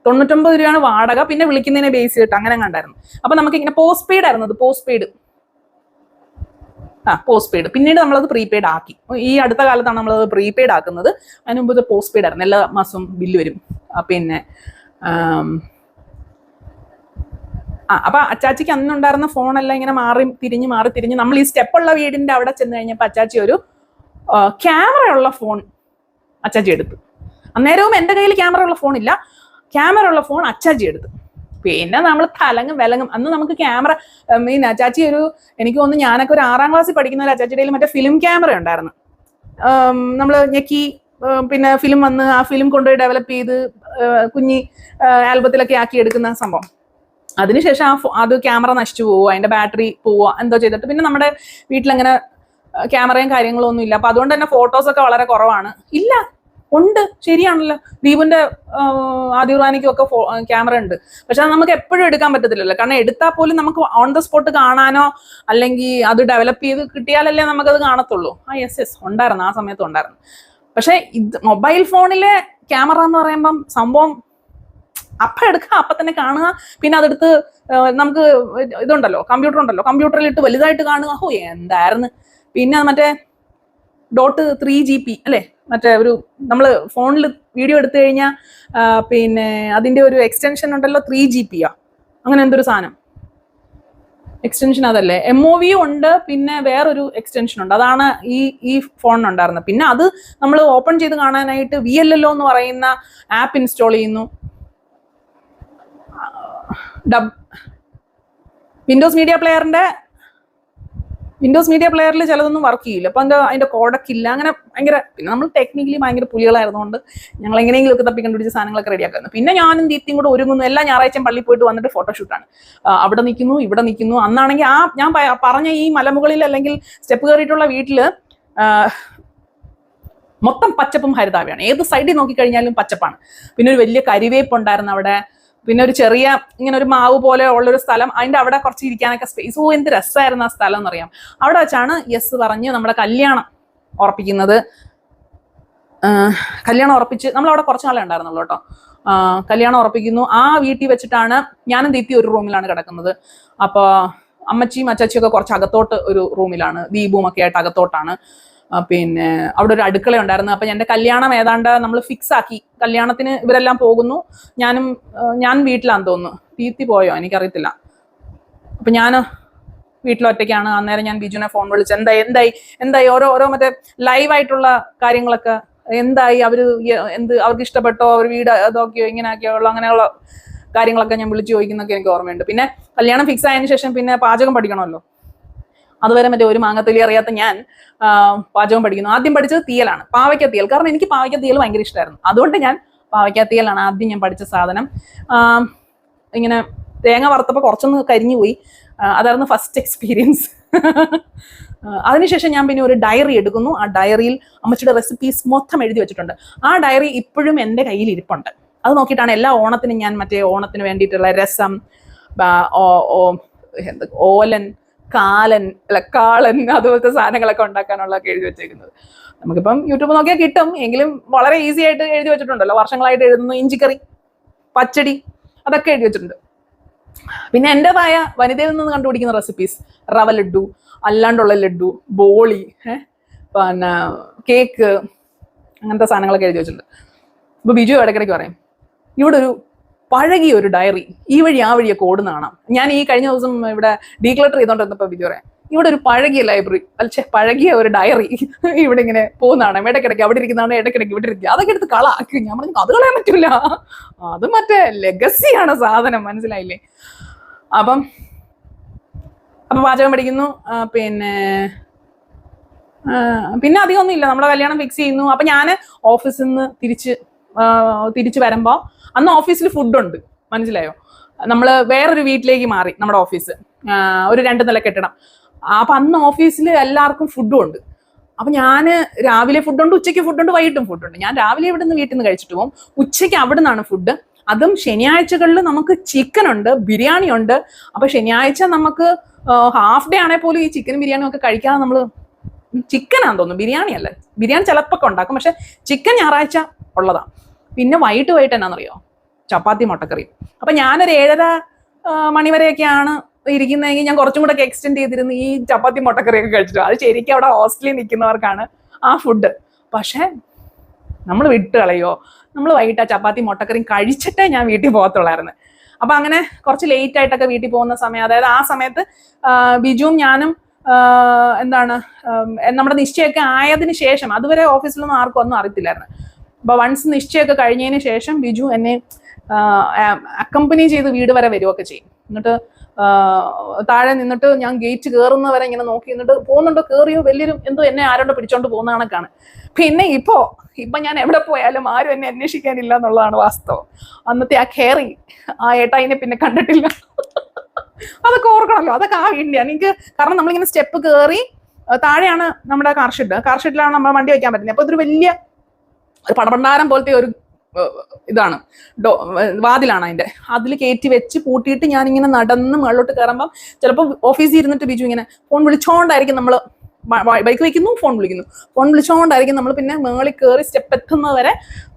99 രൂപയാണ് വാടക, പിന്നെ വിളിക്കുന്നതിനെ ബേസ് ചെയ്തിട്ട് അങ്ങനെ കണ്ടായിരുന്നു. അപ്പൊ നമുക്ക് ഇങ്ങനെ പോസ്റ്റ് പെയ്ഡ് ആയിരുന്നു, പോസ്റ്റ് പെയ്ഡ്. പിന്നീട് നമ്മളത് പ്രീപെയ്ഡ് ആക്കി. ഈ അടുത്ത കാലത്താണ് നമ്മളത് പ്രീപെയ്ഡ് ആക്കുന്നത്. അതിന് മുമ്പ് ഇത് പോസ്റ്റ് പെയ്ഡ് ആയിരുന്നു, എല്ലാ മാസവും ബില്ല് വരും. പിന്നെ അപ്പൊ അച്ചാച്ചിക്ക് അന്നുണ്ടായിരുന്ന ഫോണെല്ലാം ഇങ്ങനെ മാറി തിരിഞ്ഞ് നമ്മൾ ഈ സ്റ്റെപ്പുള്ള വീടിന്റെ അവിടെ ചെന്ന് കഴിഞ്ഞപ്പോൾ അച്ചാച്ചി ഒരു ക്യാമറയുള്ള ഫോൺ അച്ചാച്ചി എടുത്തു. അന്നേരവും എൻ്റെ കയ്യിൽ ക്യാമറ ഉള്ള ഫോണില്ല, ക്യാമറ ഉള്ള ഫോൺ അച്ചാച്ചി എടുത്തു. പിന്നെ നമ്മൾ തലങ്ങും വിലങ്ങും. അന്ന് നമുക്ക് ക്യാമറ അച്ചാച്ചി എനിക്ക് തോന്നുന്നു ഞാനൊക്കെ ഒരു 6ാം ക്ലാസ്സിൽ പഠിക്കുന്ന അച്ചാച്ചിയുടെ കയ്യിൽ മറ്റേ ഫിലിം ക്യാമറ ഉണ്ടായിരുന്നു. നമ്മൾ ഞെക്കി പിന്നെ ഫിലിം വന്ന് ആ ഫിലിം കൊണ്ടുപോയി ഡെവലപ്പ് ചെയ്ത് കുഞ്ഞി ആൽബത്തിലൊക്കെ ആക്കി എടുക്കുന്ന സംഭവം. അതിനുശേഷം അത് ക്യാമറ നശിച്ചു പോവുക, അതിന്റെ ബാറ്ററി പോവുക, എന്തോ ചെയ്തിട്ട് പിന്നെ നമ്മുടെ വീട്ടിലങ്ങനെ ക്യാമറയും കാര്യങ്ങളും ഒന്നും ഇല്ല. അപ്പൊ അതുകൊണ്ട് തന്നെ ഫോട്ടോസൊക്കെ വളരെ കുറവാണ്. ഇല്ല, ഉണ്ട്, ശരിയാണല്ലോ, ദീപുന്റെ ആദിറാനിക്കും ഒക്കെ ക്യാമറ ഉണ്ട്. പക്ഷെ അത് നമുക്ക് എപ്പോഴും എടുക്കാൻ പറ്റത്തില്ലല്ലോ, കാരണം എടുത്താൽ പോലും നമുക്ക് ഓൺ ദ സ്പോട്ട് കാണാനോ അല്ലെങ്കിൽ അത് ഡെവലപ്പ് ചെയ്ത് കിട്ടിയാലല്ലേ നമുക്കത് കാണത്തുള്ളൂ. യെസ് ഉണ്ടായിരുന്നു, ആ സമയത്ത് ഉണ്ടായിരുന്നു. പക്ഷെ ഇത് മൊബൈൽ ഫോണിലെ ക്യാമറ എന്ന് പറയുമ്പം സംഭവം അപ്പൊ എടുക്കുക, അപ്പൊ തന്നെ കാണുക, പിന്നെ അതെടുത്ത് നമുക്ക് ഇതുണ്ടല്ലോ, കമ്പ്യൂട്ടറിൽ ഇട്ട് വലുതായിട്ട് കാണുക. എന്തായിരുന്നു. പിന്നെ മറ്റേ .3GP അല്ലെ, മറ്റേ ഒരു നമ്മൾ ഫോണിൽ വീഡിയോ എടുത്തു കഴിഞ്ഞാൽ പിന്നെ അതിന്റെ ഒരു എക്സ്റ്റൻഷൻ ഉണ്ടല്ലോ, 3GP അങ്ങനെ എന്തൊരു സാധനം എക്സ്റ്റൻഷൻ, അതല്ലേ MOV ഉണ്ട്, പിന്നെ വേറൊരു എക്സ്റ്റൻഷൻ ഉണ്ട്, അതാണ് ഈ ഫോണിനുണ്ടായിരുന്നത്. പിന്നെ അത് നമ്മൾ ഓപ്പൺ ചെയ്ത് കാണാനായിട്ട് VLLO എന്ന് പറയുന്ന ആപ്പ് ഇൻസ്റ്റാൾ ചെയ്യുന്നു. വിൻഡോസ് മീഡിയ പ്ലെയറിൽ ചിലതൊന്നും വർക്ക് ചെയ്യില്ല, അപ്പൊ അതിന്റെ കോഡക്കില്ല, അങ്ങനെ ഭയങ്കര. പിന്നെ നമ്മൾ ടെക്നിക്കലി ഭയങ്കര പുലികളായിരുന്നുകൊണ്ട് ഞങ്ങൾ എങ്ങനെയെങ്കിലും ഒക്കെ തപ്പി കണ്ടുപിടിച്ച സാധനങ്ങളൊക്കെ റെഡിയാക്കുന്നു. പിന്നെ ഞാനും ദീപ്തിയും കൂടെ ഒരുങ്ങുന്നു, എല്ലാ ഞായറാഴ്ചയും പള്ളിയിൽ പോയിട്ട് വന്നിട്ട് ഫോട്ടോഷൂട്ടാണ്. അവിടെ നിൽക്കുന്നു, ഇവിടെ നിൽക്കുന്നു. അന്നാണെങ്കിൽ ഞാൻ പറഞ്ഞ ഈ മലമുകളിൽ അല്ലെങ്കിൽ സ്റ്റെപ്പ് കയറിയിട്ടുള്ള വീട്ടില് മൊത്തം പച്ചപ്പും ഹരിതാവയാണ്, ഏത് സൈഡിൽ നോക്കിക്കഴിഞ്ഞാലും പച്ചപ്പാണ്. പിന്നെ ഒരു വലിയ കരിവേപ്പ് ഉണ്ടായിരുന്നു അവിടെ, പിന്നെ ഒരു ചെറിയ ഇങ്ങനെ ഒരു മാവ് പോലെ ഉള്ളൊരു സ്ഥലം, അതിന്റെ അവിടെ കുറച്ച് ഇരിക്കാനൊക്കെ സ്പേസ്. എന്ത് രസമായിരുന്നു ആ സ്ഥലം എന്നറിയാം. അവിടെ വെച്ചാണ് യെസ് പറഞ്ഞ് നമ്മുടെ കല്യാണം ഉറപ്പിക്കുന്നത്. കല്യാണം ഉറപ്പിച്ച് നമ്മളവിടെ കുറച്ച് നാളെ ഉണ്ടായിരുന്നുള്ളൂ കേട്ടോ. കല്യാണം ഉറപ്പിക്കുന്നു. ആ വീട്ടിൽ വെച്ചിട്ടാണ് ഞാനും ദീപ്തി ഒരു റൂമിലാണ് കിടക്കുന്നത്. അപ്പൊ അമ്മച്ചിയും അച്ചാച്ചിയും ഒക്കെ കുറച്ച് അകത്തോട്ട് ഒരു റൂമിലാണ്, ദീപും ഒക്കെ ആയിട്ട് അകത്തോട്ടാണ്. പിന്നെ അവിടെ ഒരു അടുക്കള ഉണ്ടായിരുന്നു. അപ്പൊ എൻ്റെ കല്യാണം ഏതാണ്ട് നമ്മൾ ഫിക്സ് ആക്കി. കല്യാണത്തിന് ഇവരെല്ലാം പോകുന്നു, ഞാൻ വീട്ടിലാന്ന് തോന്നുന്നു. ദീപ്തി പോയോ എനിക്കറിയത്തില്ല. അപ്പൊ ഞാൻ വീട്ടിലൊറ്റയ്ക്കാണ്. അന്നേരം ഞാൻ ബിജുവിനെ ഫോൺ വിളിച്ച് എന്തായി ഓരോ മറ്റേ ലൈവായിട്ടുള്ള കാര്യങ്ങളൊക്കെ എന്തായി, അവർക്ക് ഇഷ്ടപ്പെട്ടോ, അവർ വീട് അതൊക്കെയോ ഇങ്ങനെ ആക്കിയോ അങ്ങനെയുള്ള കാര്യങ്ങളൊക്കെ ഞാൻ വിളിച്ചു ചോദിക്കുന്നൊക്കെ എനിക്ക് ഓർമ്മയുണ്ട്. പിന്നെ കല്യാണം ഫിക്സ് ആയതിനു ശേഷം പിന്നെ പാചകം പഠിക്കണമല്ലോ. അതുവരെ മറ്റേ ഒരു മാങ്ങത്തൊലി അറിയാത്ത ഞാൻ പാചകം പഠിക്കുന്നു. ആദ്യം പഠിച്ചത് തീയലാണ്, പാവയ്ക്ക തീയൽ. കാരണം എനിക്ക് പാവയ്ക്ക തീയൽ ഭയങ്കര ഇഷ്ടമായിരുന്നു, അതുകൊണ്ട് ഞാൻ പാവയ്ക്ക തീയലാണ് ആദ്യം ഞാൻ പഠിച്ച സാധനം. ഇങ്ങനെ തേങ്ങ വറുത്തപ്പോൾ കുറച്ചൊന്ന് കരിഞ്ഞു പോയി, അതായിരുന്നു ഫസ്റ്റ് എക്സ്പീരിയൻസ്. അതിനുശേഷം ഞാൻ പിന്നെ ഒരു ഡയറി എടുക്കുന്നു. ആ ഡയറിയിൽ അമ്മച്ചിയുടെ റെസിപ്പീസ് മൊത്തം എഴുതി വെച്ചിട്ടുണ്ട്. ആ ഡയറി ഇപ്പോഴും എൻ്റെ കയ്യിൽ ഇരിപ്പുണ്ട്. അത് നോക്കിയിട്ടാണ് എല്ലാ ഓണത്തിനും ഞാൻ മറ്റേ ഓണത്തിന് വേണ്ടിയിട്ടുള്ള രസം, ഓലൻ, കാളൻ അതുപോലത്തെ സാധനങ്ങളൊക്കെ ഉണ്ടാക്കാനുള്ളതൊക്കെ എഴുതി വെച്ചേക്കുന്നത്. നമുക്കിപ്പം യൂട്യൂബ് നോക്കിയാൽ കിട്ടും, എങ്കിലും വളരെ ഈസി ആയിട്ട് എഴുതി വെച്ചിട്ടുണ്ടല്ലോ. വർഷങ്ങളായിട്ട് എഴുതുന്നു. ഇഞ്ചിക്കറി, പച്ചടി, അതൊക്കെ എഴുതി വെച്ചിട്ടുണ്ട്. പിന്നെ എൻ്റെതായ വനിതയിൽ നിന്ന് കണ്ടുപിടിക്കുന്ന റെസിപ്പീസ്, റവ ലഡ്ഡു, അല്ലാണ്ടുള്ള ലഡ്ഡു, ബോളി, പിന്നെ കേക്ക്, അങ്ങനത്തെ സാധനങ്ങളൊക്കെ എഴുതി വെച്ചിട്ടുണ്ട്. ഇപ്പൊ ബിജു ഇടയ്ക്കിടയ്ക്ക് പറയും, ഇവിടെ ഒരു പഴകിയ ഒരു ഡയറി ഈ വഴി ആ വഴിയൊക്കെ ഓടുന്ന കാണാം. ഞാൻ ഈ കഴിഞ്ഞ ദിവസം ഇവിടെ ഡീക്ലട്ടർ ചെയ്തോണ്ടിരുന്നപ്പോ ബിജു പറയാം, ഇവിടെ ഒരു പഴകിയ ലൈബ്രറി, പഴകിയ ഒരു ഡയറി ഇവിടെ ഇങ്ങനെ പോകുന്നതാണ്, ഇടയ്ക്കിടയ്ക്ക് അവിടെ ഇരിക്കുന്നതാണ്, ഇടയ്ക്കിടയ്ക്ക് ഇവിടെ ഇരിക്കുക, അതൊക്കെ എടുത്ത് കളാക്കി. ഞാൻ പറഞ്ഞു അത് കളയാൻ പറ്റൂല, അത് മറ്റേ ലെഗസിയാണ് സാധനം, മനസ്സിലായില്ലേ? അപ്പം പാചകം പഠിക്കുന്നു. പിന്നെ അധികം ഒന്നും ഇല്ല. നമ്മളെ കല്യാണം ഫിക്സ് ചെയ്യുന്നു. അപ്പൊ ഞാൻ ഓഫീസിൽ നിന്ന് തിരിച്ചു വരുമ്പോ അന്ന് ഓഫീസിൽ ഫുഡുണ്ട്, മനസ്സിലായോ? നമ്മൾ വേറൊരു വീട്ടിലേക്ക് മാറി നമ്മുടെ ഓഫീസ്, ഒരു 2 നില കെട്ടിടം. അപ്പൊ അന്ന് ഓഫീസിൽ എല്ലാവർക്കും ഫുഡും ഉണ്ട്. അപ്പൊ ഞാൻ രാവിലെ ഫുഡുണ്ട്, ഉച്ചയ്ക്ക് ഫുഡുണ്ട്, വൈകിട്ടും ഫുഡുണ്ട്. ഞാൻ രാവിലെ ഇവിടെ നിന്ന് വീട്ടിൽ നിന്ന് കഴിച്ചിട്ട് പോകും, ഉച്ചയ്ക്ക് അവിടെ നിന്നാണ് ഫുഡ്. അതും ശനിയാഴ്ചകളിൽ നമുക്ക് ചിക്കൻ ഉണ്ട്, ബിരിയാണി ഉണ്ട്. അപ്പൊ ശനിയാഴ്ച നമുക്ക് ഹാഫ് ഡേ ആണെങ്കിൽ പോലും ഈ ചിക്കനും ബിരിയാണിയും ഒക്കെ കഴിക്കാതെ നമ്മൾ ചിക്കനാന്ന് തോന്നുന്നു, ബിരിയാണി അല്ല. ബിരിയാണി ചിലപ്പോൾ ഉണ്ടാക്കും, പക്ഷെ ചിക്കൻ ഞായറാഴ്ച ഉള്ളതാണ്. പിന്നെ വൈകിട്ട് എന്നാണെന്നറിയോ, ചപ്പാത്തി മുട്ടക്കറി. അപ്പൊ ഞാനൊരു 7:30 മണിവരെയൊക്കെയാണ് ഇരിക്കുന്നതെങ്കിൽ ഞാൻ കുറച്ചും കൂടെ ഒക്കെ എക്സ്റ്റെൻഡ് ചെയ്തിരുന്നു ഈ ചപ്പാത്തി മുട്ടക്കറിയൊക്കെ കഴിച്ചിട്ട്. അത് ശരിക്കും അവിടെ ഹോസ്റ്റലിൽ നിൽക്കുന്നവർക്കാണ് ആ ഫുഡ്. പക്ഷെ നമ്മൾ വിട്ട് കളയോ, നമ്മൾ വൈകിട്ട് ആ ചപ്പാത്തി മുട്ടക്കറിയും കഴിച്ചിട്ടേ ഞാൻ വീട്ടിൽ പോകത്തുള്ളായിരുന്നു. അപ്പൊ അങ്ങനെ കുറച്ച് ലേറ്റ് ആയിട്ടൊക്കെ വീട്ടിൽ പോകുന്ന സമയം, അതായത് ആ സമയത്ത് ബിജുവും ഞാനും എന്താണ് നമ്മുടെ നിശ്ചയമൊക്കെ ആയതിനു ശേഷം, അതുവരെ ഓഫീസിലൊന്നും ആർക്കും ഒന്നും അറിയത്തില്ലായിരുന്നു. അപ്പൊ വൺസ് നിശ്ചയമൊക്കെ കഴിഞ്ഞതിന് ശേഷം ബിജു എന്നെ അക്കമ്പനി ചെയ്ത് വീട് വരെ വരികയൊക്കെ ചെയ്യും. എന്നിട്ട് താഴെ നിന്നിട്ട് ഞാൻ ഗേറ്റ് കയറുന്നവരെ ഇങ്ങനെ നോക്കി നിന്നിട്ട് പോകുന്നുണ്ടോ, കയറിയോ, വലിയൊരു എന്തോ എന്നെ ആരോടെ പിടിച്ചോണ്ട് പോകുന്ന കണക്കാണ്. പിന്നെ ഇപ്പൊ ഞാൻ എവിടെ പോയാലും ആരും എന്നെ അന്വേഷിക്കാനില്ല എന്നുള്ളതാണ് വാസ്തവം. അന്നത്തെ ആ കെയറിങ് ആ ഏട്ടായിനെ പിന്നെ കണ്ടിട്ടില്ല. അതൊക്കെ ഓർക്കണമല്ലോ, അതൊക്കെ ആ വീടിന്റെയാണ് എനിക്ക്. കാരണം നമ്മളിങ്ങനെ സ്റ്റെപ്പ് കയറി താഴെയാണ് നമ്മുടെ കാർ ഷെഡിലാണ് നമ്മൾ വണ്ടി വെക്കാൻ പറ്റുന്നത്. അപ്പൊ ഇതൊരു വലിയ ഒരു പടപണ്ടാരം പോലത്തെ ഒരു ഇതാണ്, വാതിലാണ് അതിന്റെ. അതിൽ കയറ്റി വെച്ച് പൂട്ടിയിട്ട് ഞാനിങ്ങനെ നടന്ന് മുകളിലോട്ട് കയറുമ്പം ചിലപ്പോൾ ഓഫീസിൽ ഇരുന്നിട്ട് ബിജു ഇങ്ങനെ ഫോൺ വിളിച്ചോണ്ടായിരിക്കും, നമ്മൾ ബൈക്ക് വയ്ക്കുന്നു, ഫോൺ വിളിച്ചോണ്ടായിരിക്കും നമ്മൾ പിന്നെ മേളിൽ കയറി സ്റ്റെപ്പ് എത്തുന്നവരെ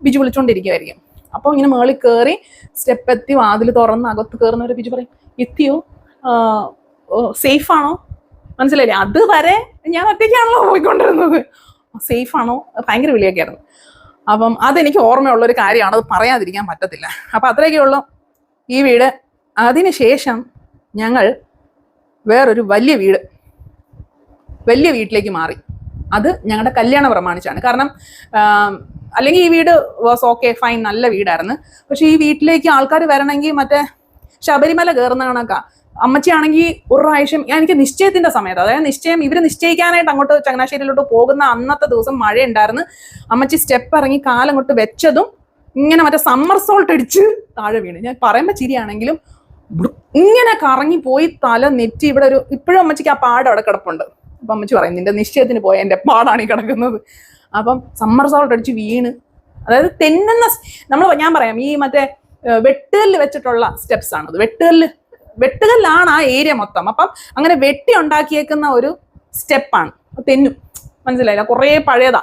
ബിജു വിളിച്ചോണ്ടിരിക്കുമായിരിക്കും. അപ്പോൾ ഇങ്ങനെ മേളിൽ കയറി സ്റ്റെപ്പ് എത്തി വാതിൽ തുറന്ന് അകത്ത് കയറുന്നവരെ ബിജു പറയും, എത്തിയോ, സേഫ് ആണോ, മനസ്സിലായില്ലേ? അതുവരെ ഞാൻ ഒറ്റയ്ക്കാണല്ലോ പോയിക്കൊണ്ടിരുന്നത്, സേഫ് ആണോ, ഭയങ്കര വിളിയൊക്കെ ആയിരുന്നു. അപ്പം അതെനിക്ക് ഓർമ്മയുള്ളൊരു കാര്യമാണ്, അത് പറയാതിരിക്കാൻ പറ്റത്തില്ല. അപ്പം അത്രയൊക്കെയുള്ളൂ ഈ വീട്. അതിനുശേഷം ഞങ്ങൾ വേറൊരു വലിയ വീട്ടിലേക്ക് മാറി. അത് ഞങ്ങളുടെ കല്യാണം പ്രമാണിച്ചാണ്. കാരണം അല്ലെങ്കിൽ ഈ വീട് വാസ് ഓക്കെ ഫൈൻ, നല്ല വീടായിരുന്നു. പക്ഷെ ഈ വീട്ടിലേക്ക് ആൾക്കാർ വരണമെങ്കിൽ മറ്റേ ശബരിമല കയറുന്ന കണക്കാ. അമ്മച്ചിയാണെങ്കിൽ ഒരു പ്രാവശ്യം എനിക്ക് നിശ്ചയത്തിന്റെ സമയത്ത്, അതായത് ഇവര് നിശ്ചയിക്കാനായിട്ട് അങ്ങോട്ട് ചങ്ങനാശ്ശേരിയിലോട്ട് പോകുന്ന അന്നത്തെ ദിവസം മഴ ഉണ്ടായിരുന്നു. അമ്മച്ചി സ്റ്റെപ്പ് ഇറങ്ങി കാലങ്ങോട്ട് വെച്ചതും ഇങ്ങനെ മറ്റേ സമ്മർ സോൾട്ട് അടിച്ച് താഴെ വീണ്. ഞാൻ പറയുമ്പോൾ ചിരിയാണെങ്കിലും ഇങ്ങനെ കറങ്ങി പോയി തല നെറ്റി ഇവിടെ ഇപ്പോഴും അമ്മച്ചിക്ക് ആ പാട് അവിടെ കിടപ്പുണ്ട്. അപ്പൊ അമ്മച്ചി പറയും, നിന്റെ നിശ്ചയത്തിന് പോയ എന്റെ പാടാണ് ഈ കിടക്കുന്നത്. അപ്പം സമ്മർ സോൾട്ട് അടിച്ച് വീണ്, അതായത് ഞാൻ പറയാം, ഈ മറ്റേ വെട്ടുകല്ല് വെച്ചിട്ടുള്ള സ്റ്റെപ്സ് ആണ്. വെട്ടുകല്ലാണ് ആ ഏരിയ മൊത്തം. അപ്പം അങ്ങനെ വെട്ടി ഉണ്ടാക്കിയേക്കുന്ന ഒരു സ്റ്റെപ്പാണ്. തെന്നും, മനസ്സിലായില്ല, കുറേ പഴയതാ.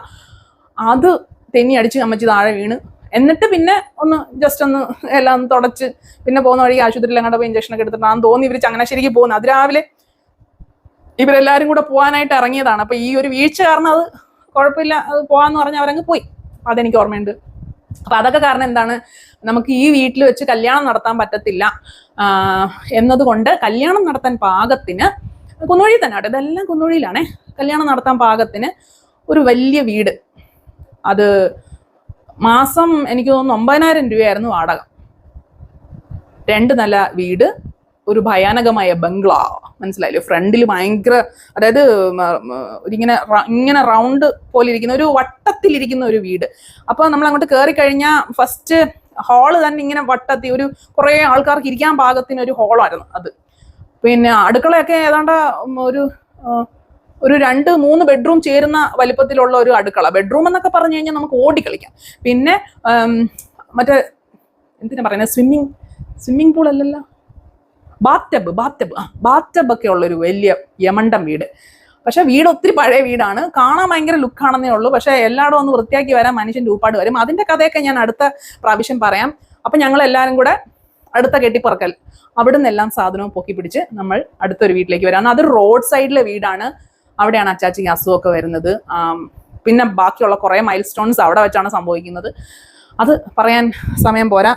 അത് തെന്നി അടിച്ച് അമ്മച്ചി താഴെ വീണ്. എന്നിട്ട് പിന്നെ ജസ്റ്റ് ഒന്ന് എല്ലാം തുടച്ച് പിന്നെ പോകുന്ന വഴി ആശുപത്രിയിൽ അങ്ങോട്ട് പോയി ഇഞ്ചക്ഷനൊക്കെ എടുത്തിട്ടാണ് തോന്നി ഇവർ ചങ്ങനാശ്ശേരിക്ക് പോകുന്നത്. അതിരാവിലെ ഇവരെല്ലാവരും കൂടെ പോകാനായിട്ട് ഇറങ്ങിയതാണ്. അപ്പൊ ഈ ഒരു വീഴ്ച കാരണം അത് കുഴപ്പമില്ല, അത് പോകാന്ന് പറഞ്ഞാൽ അവരങ്ങ് പോയി. അതെനിക്ക് ഓർമ്മയുണ്ട്. അപ്പൊ അതൊക്കെ കാരണം എന്താണ്, നമുക്ക് ഈ വീട്ടിൽ വെച്ച് കല്യാണം നടത്താൻ പറ്റത്തില്ല എന്നതുകൊണ്ട് കല്യാണം നടത്താൻ പാകത്തിന് കുന്നുവഴി തന്നെ ആട്ടെ, ഇതെല്ലാം കുന്നുവഴിയിലാണേ, കല്യാണം നടത്താൻ പാകത്തിന് ഒരു വലിയ വീട്. അത് മാസം എനിക്ക് തോന്നുന്നു 9000 രൂപയായിരുന്നു വാടക. 2 നില വീട്, ഒരു ബംഗ്ലാവ്, മനസ്സിലായില്ലേ? ഫ്രണ്ടിൽ ഭയങ്കര, അതായത് ഇങ്ങനെ റൗണ്ട് പോലെ ഇരിക്കുന്ന ഒരു വട്ടത്തിലിരിക്കുന്ന ഒരു വീട്. അപ്പൊ നമ്മൾ അങ്ങോട്ട് കയറി കഴിഞ്ഞാൽ ഫസ്റ്റ് ഹാള് തന്നെ ഇങ്ങനെ വട്ടത്തി കുറെ ആൾക്കാർക്ക് ഇരിക്കാൻ പാകത്തിന് ഒരു ഹാളായിരുന്നു അത്. പിന്നെ അടുക്കളയൊക്കെ ഏതാണ്ട് ഒരു 2-3 ബെഡ്റൂം ചേരുന്ന വലിപ്പത്തിലുള്ള ഒരു അടുക്കള. ബെഡ്റൂം എന്നൊക്കെ പറഞ്ഞു കഴിഞ്ഞാൽ നമുക്ക് ഓടിക്കളിക്കാം. പിന്നെ മറ്റേ എന്തിനാ പറയുന്നത്, സ്വിമ്മിങ് പൂൾ അല്ലല്ലോ, ബാത്ത് ഒക്കെ ഉള്ളൊരു വലിയ യമണ്ടം വീട്. പക്ഷെ വീട് ഒത്തിരി പഴയ വീടാണ്, കാണാൻ ഭയങ്കര ലുക്കാണെന്നേ ഉള്ളൂ. പക്ഷെ എല്ലായിടും ഒന്ന് വൃത്തിയാക്കി വരാൻ മനുഷ്യൻ്റെ ഊപ്പാട് വരും. അതിന്റെ കഥയൊക്കെ ഞാൻ അടുത്ത പ്രാവശ്യം പറയാം. അപ്പൊ ഞങ്ങൾ എല്ലാവരും കൂടെ അടുത്ത കെട്ടിപ്പറക്കൽ, അവിടുന്ന് എല്ലാം സാധനവും പൊക്കി പിടിച്ച് നമ്മൾ അടുത്തൊരു വീട്ടിലേക്ക് വരാം. അതൊരു റോഡ് സൈഡിലെ വീടാണ്. അവിടെയാണ് അച്ചാച്ചിക്ക് അസുഖമൊക്കെ വരുന്നത്. പിന്നെ ബാക്കിയുള്ള കുറേ മൈൽ സ്റ്റോൺസ് അവിടെ വെച്ചാണ് സംഭവിക്കുന്നത്. അത് പറയാൻ സമയം പോരാ.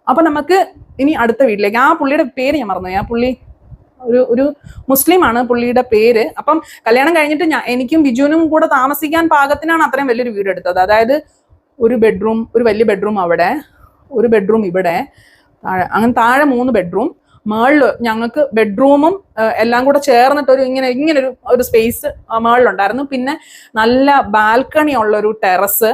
അപ്പൊ നമുക്ക് ഇനി അടുത്ത വീട്ടിലേക്ക്. ആ പുള്ളിയുടെ പേര് ഞാൻ മറന്നുപോയി. ആ പുള്ളി ഒരു മുസ്ലിമാണ് പുള്ളിയുടെ പേര്. അപ്പം കല്യാണം കഴിഞ്ഞിട്ട് എനിക്കും ബിജുവിനും കൂടെ താമസിക്കാൻ പാകത്തിനാണ് അത്രയും വലിയൊരു വീട് എടുത്തത്. അതായത് ഒരു വലിയ ബെഡ്റൂം അവിടെ, ഒരു ബെഡ്റൂം ഇവിടെ, അങ്ങനെ താഴെ 3 ബെഡ്റൂം, മേളില് ഞങ്ങൾക്ക് ബെഡ്റൂമും എല്ലാം കൂടെ ചേർന്നിട്ട് ഇങ്ങനെ ഒരു സ്പേസ് മേളിലുണ്ടായിരുന്നു. പിന്നെ നല്ല ബാൽക്കണി ഉള്ളൊരു ടെറസ്,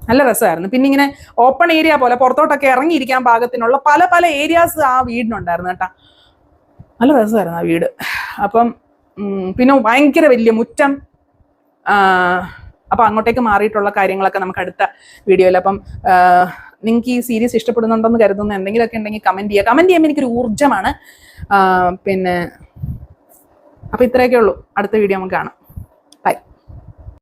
നല്ല രസമായിരുന്നു. പിന്നെ ഇങ്ങനെ ഓപ്പൺ ഏരിയ പോലെ പുറത്തോട്ടൊക്കെ ഇറങ്ങിയിരിക്കാൻ പാകത്തിനുള്ള പല ഏരിയാസ് ആ വീടിനുണ്ടായിരുന്നു കേട്ടോ. നല്ല രസമായിരുന്നു ആ വീട്. അപ്പം പിന്നെ ഭയങ്കര വലിയ മുറ്റം. അപ്പം അങ്ങോട്ടേക്ക് മാറിയിട്ടുള്ള കാര്യങ്ങളൊക്കെ നമുക്ക് അടുത്ത വീഡിയോയിൽ. അപ്പം നിങ്ങൾക്ക് ഈ സീരീസ് ഇഷ്ടപ്പെടുന്നുണ്ടെന്ന് കരുതുന്ന എന്തെങ്കിലുമൊക്കെ ഉണ്ടെങ്കിൽ കമന്റ് ചെയ്യുമ്പോൾ എനിക്കൊരു ഊർജ്ജമാണ്. പിന്നെ അപ്പൊ ഇത്രയൊക്കെ ഉള്ളൂ. അടുത്ത വീഡിയോ നമുക്ക് കാണാം.